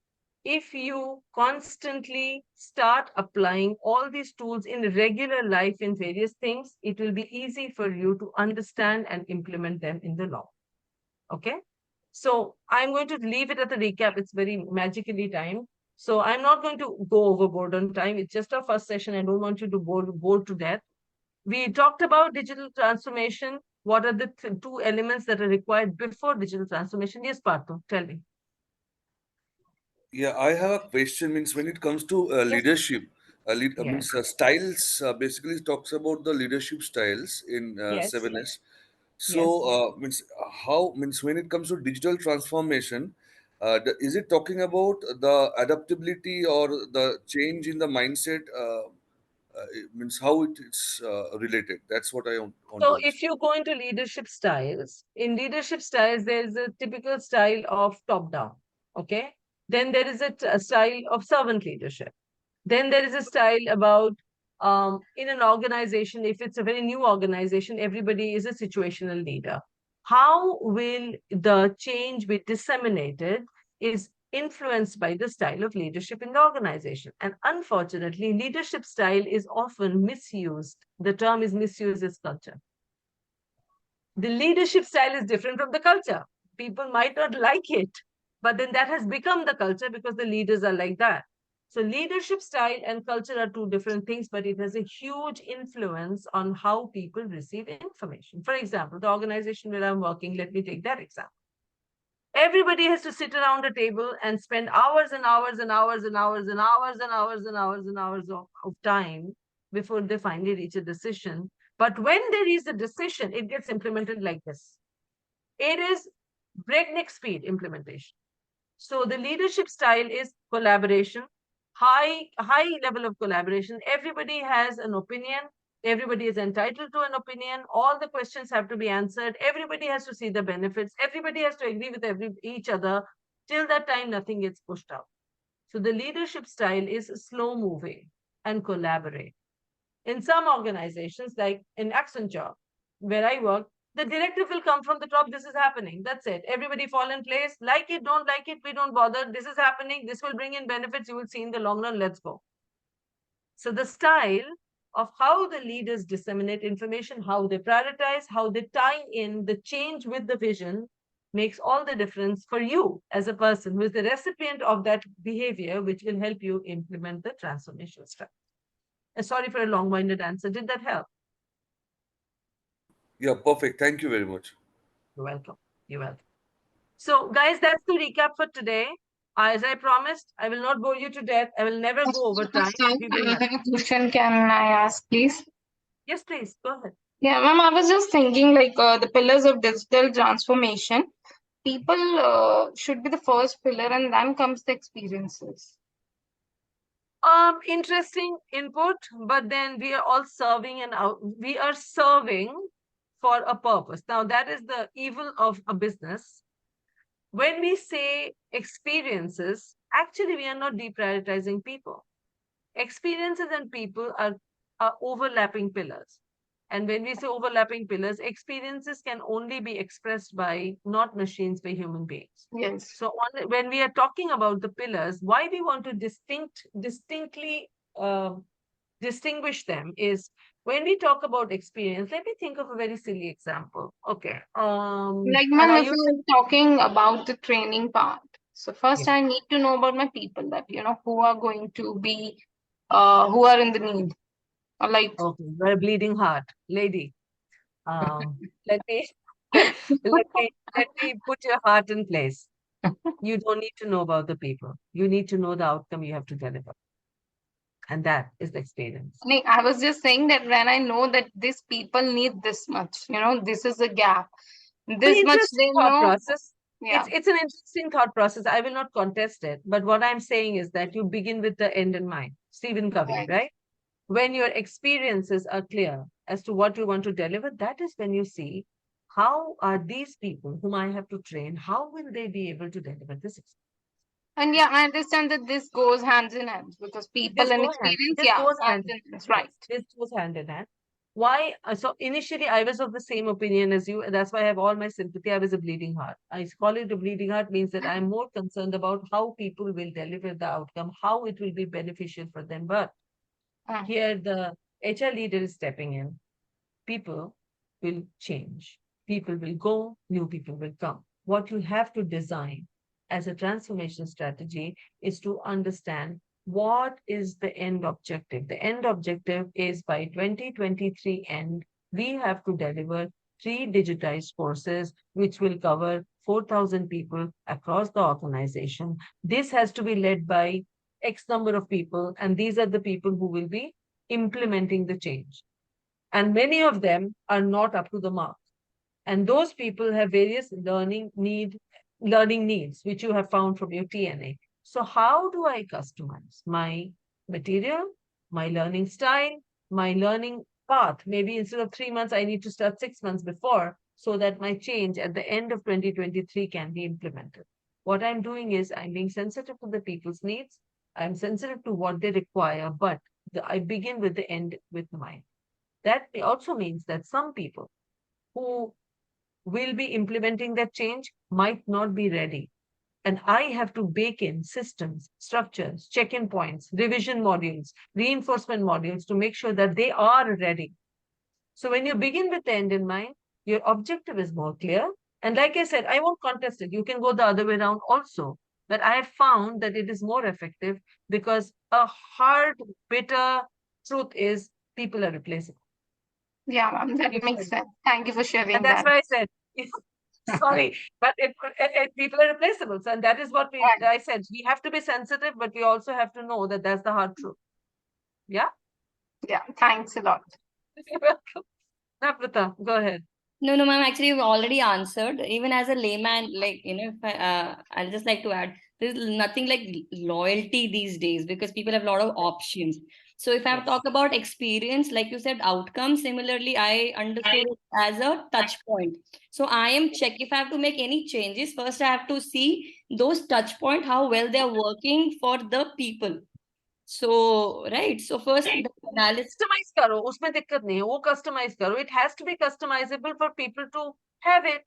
if you constantly start applying all these tools in regular life in various things, it will be easy for you to understand and implement them in the law. Okay? So I'm going to leave it at the recap. It's very magically timed. So I'm not going to go overboard on time. It's just our first session. I don't want you to bore to death. We talked about digital transformation. What are the two elements that are required before digital transformation? Yes, Parthu, tell me. Yeah, I have a question. Means when it comes to leadership, means styles basically talks about the leadership styles in Yes. 7S. So Yes. means how means when it comes to digital transformation, is it talking about the adaptability or the change in the mindset? It means how it is related. That's what I want to So understand. if you go into leadership styles, in leadership styles, there's a typical style of top-down, okay? Then there is a style of servant leadership. Then there is a style about in an organization, if it's a very new organization, everybody is a situational leader. How will the change be disseminated is influenced by the style of leadership in the organization. And unfortunately, leadership style is often misused. The term is misused as culture. The leadership style is different from the culture. People might not like it, but then that has become the culture because the leaders are like that. So leadership style and culture are two different things, but it has a huge influence on how people receive information. For example, the organization where I'm working, let me take that example. Everybody has to sit around a table and spend hours and hours and hours and hours and hours and hours and hours and hours of time before they finally reach a decision. But when there is a decision, it gets implemented like this. It is breakneck speed implementation. So the leadership style is collaboration, high level of collaboration. Everybody has an opinion. Everybody is entitled to an opinion. All the questions have to be answered. Everybody has to see the benefits. Everybody has to agree with each other. Till that time, nothing gets pushed out. So the leadership style is slow moving and collaborate. In some organizations, like in Accenture, where I work, the directive will come from the top. This is happening. That's it. Everybody fall in place. Like it, don't like it, we don't bother. This is happening. This will bring in benefits. You will see in the long run. Let's go. So the style of how the leaders disseminate information, how they prioritize, how they tie in the change with the vision makes all the difference for you as a person who is the recipient of that behavior, which will help you implement the transformation strategy. Sorry for a long-winded answer. Did that help? Yeah, perfect. Thank you very much. You're welcome. You're welcome. So, guys, that's the recap for today. As I promised, I will not bore you to death. I will never go over time. We will Another question can I ask, please? Yes, please. Go ahead. Yeah, ma'am, I was just thinking like the pillars of digital transformation. People should be the first pillar, and then comes the experiences. Interesting input, but then we are all serving and out. We are serving for a purpose. Now, that is the evil of a business. When we say experiences, actually, we are not deprioritizing people. Experiences and people are overlapping pillars. And when we say overlapping pillars, experiences can only be expressed by not machines, by human beings. Yes. So when we are talking about the pillars, why we want to distinctly distinguish them is when we talk about experience. Let me think of a very silly example. Okay. Like, And ma'am, I if use you're talking about the training part, so first yeah. I need to know about my people, that who are going to be, who are in the need, or like. Okay, you're a bleeding heart, lady. Let me let me put your heart in place. You don't need to know about the people. You need to know the outcome you have to deliver. And that is the experience. Like, I was just saying that when I know that these people need this much, this is a gap, An this much interesting they thought know. process. Yeah. It's an interesting thought process. I will not contest it. But what I'm saying is that you begin with the end in mind. Stephen Covey, Right. right? When your experiences are clear as to what you want to deliver, that is when you see how are these people whom I have to train, how will they be able to deliver this experience? And yeah, I understand that this goes hands in hand because people and experience, This yeah, goes hands in hands, right. This goes hand in hand. Why? So initially, I was of the same opinion as you. And that's why I have all my sympathy. I was a bleeding heart. I call it a bleeding heart means that I'm more concerned about how people will deliver the outcome, how it will be beneficial for them. But here, the HR leader is stepping in. People will change. People will go, new people will come. What you have to design as a transformation strategy is to understand what is the end objective. The end objective is by 2023 end, we have to deliver 3 digitized courses, which will cover 4,000 people across the organization. This has to be led by X number of people, and these are the people who will be implementing the change. And many of them are not up to the mark. And those people have various learning needs, which you have found from your TNA. So how do I customize my material, my learning style, my learning path? Maybe instead of 3 months, I need to start 6 months before so that my change at the end of 2023 can be implemented. What I'm doing is I'm being sensitive to the people's needs. I'm sensitive to what they require, but I begin with the end with mind. That also means that some people who will be implementing that change might not be ready. And I have to bake in systems, structures, check-in points, revision modules, reinforcement modules to make sure that they are ready. So when you begin with the end in mind, your objective is more clear. And like I said, I won't contest it. You can go the other way around also. But I have found that it is more effective because a hard, bitter truth is people are replaceable. Yeah, ma'am, that makes sense. Thank you for sharing And that's that. why I said, sorry, but people are replaceable. So, and that is what I said. We have to be sensitive, but we also have to know that that's the hard truth. Yeah? Yeah, thanks a lot. You're welcome. Naprata, go ahead. No, no, ma'am. Actually, you've already answered. Even as a layman, like, if I'll just like to add, there's nothing like loyalty these days because people have a lot of options. So if I Yes. talk about experience, like you said, outcome, similarly, I understood it as a touch point. So I am if I have to make any changes, first I have to see those touch point, how well they're working for the people. So, right. So first the analysis. Customize karo, usme dikkat nahi hai, wo customize karo. It has to be customizable for people to have it.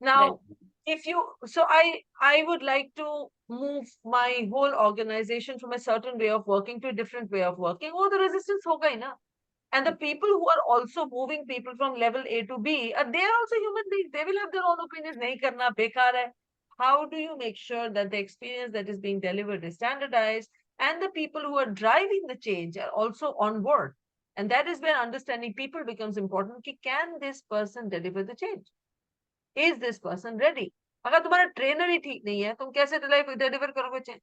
Now, Right. if you, so I would like to move my whole organization from a certain way of working to a different way of working. Oh, the resistance hoga hi na. And the people who are also moving people from level A to B, they are also human beings. They will have their own opinions. Nahi karna, bekar hai. How do you make sure that the experience that is being delivered is standardized and the people who are driving the change are also on board? And that is where understanding people becomes important. Ki, can this person deliver the change? Is this person ready? अगर तुम्हारा trainer ही ठीक नहीं है, तुम कैसे deliver करोगे change?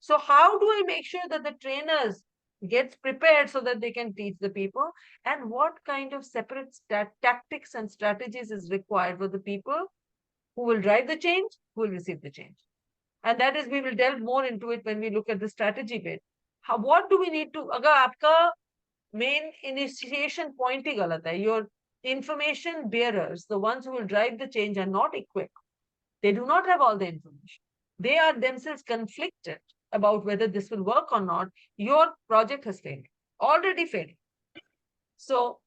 So how do I make sure that the trainers gets prepared so that they can teach the people, and what kind of separate tactics and strategies is required for the people who will drive the change, who will receive the change. And that is, we will delve more into it when we look at the strategy bit. What do we need to, agar aapka main initiation point hi galat hai, your information bearers, the ones who will drive the change, are not equipped. They do not have all the information. They are themselves conflicted about whether this will work or not. Your project has failed, already failed. So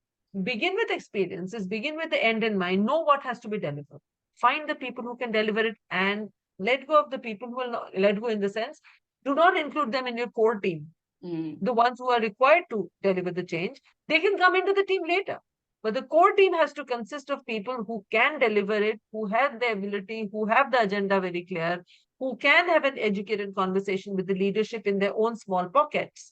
begin with experiences, begin with the end in mind, know what has to be delivered. Find the people who can deliver it and let go of the people who will not let go, in the sense, do not include them in your core team. The ones who are required to deliver the change, they can come into the team later. But the core team has to consist of people who can deliver it, who have the ability, who have the agenda very clear, who can have an educated conversation with the leadership in their own small pockets.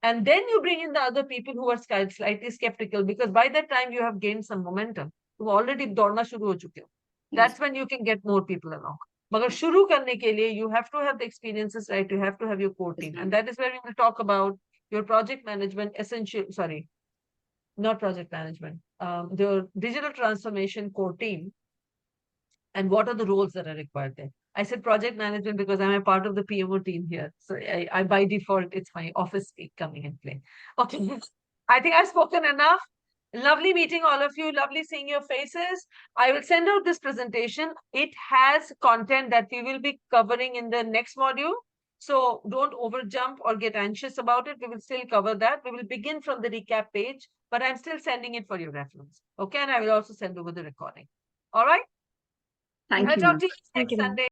And then you bring in the other people who are slightly skeptical, because by that time you have gained some momentum. You already daudna shuru ho chuke ho. That's when you can get more people along. But shuru karne ke liye, you have to have the experiences, right? You have to have your core team. And that is where we will talk about your project management, not project management, the digital transformation core team, and what are the roles that are required there. I said project management because I'm a part of the PMO team here. So I by default, it's my office speak coming in play. Okay. I think I've spoken enough. Lovely meeting all of you. Lovely seeing your faces. I will send out this presentation. It has content that we will be covering in the next module. So don't overjump or get anxious about it. We will still cover that. We will begin from the recap page, but I'm still sending it for your reference. Okay. And I will also send over the recording. All right. Thank I'll you. talk to you Thank next you, ma'am. Sunday.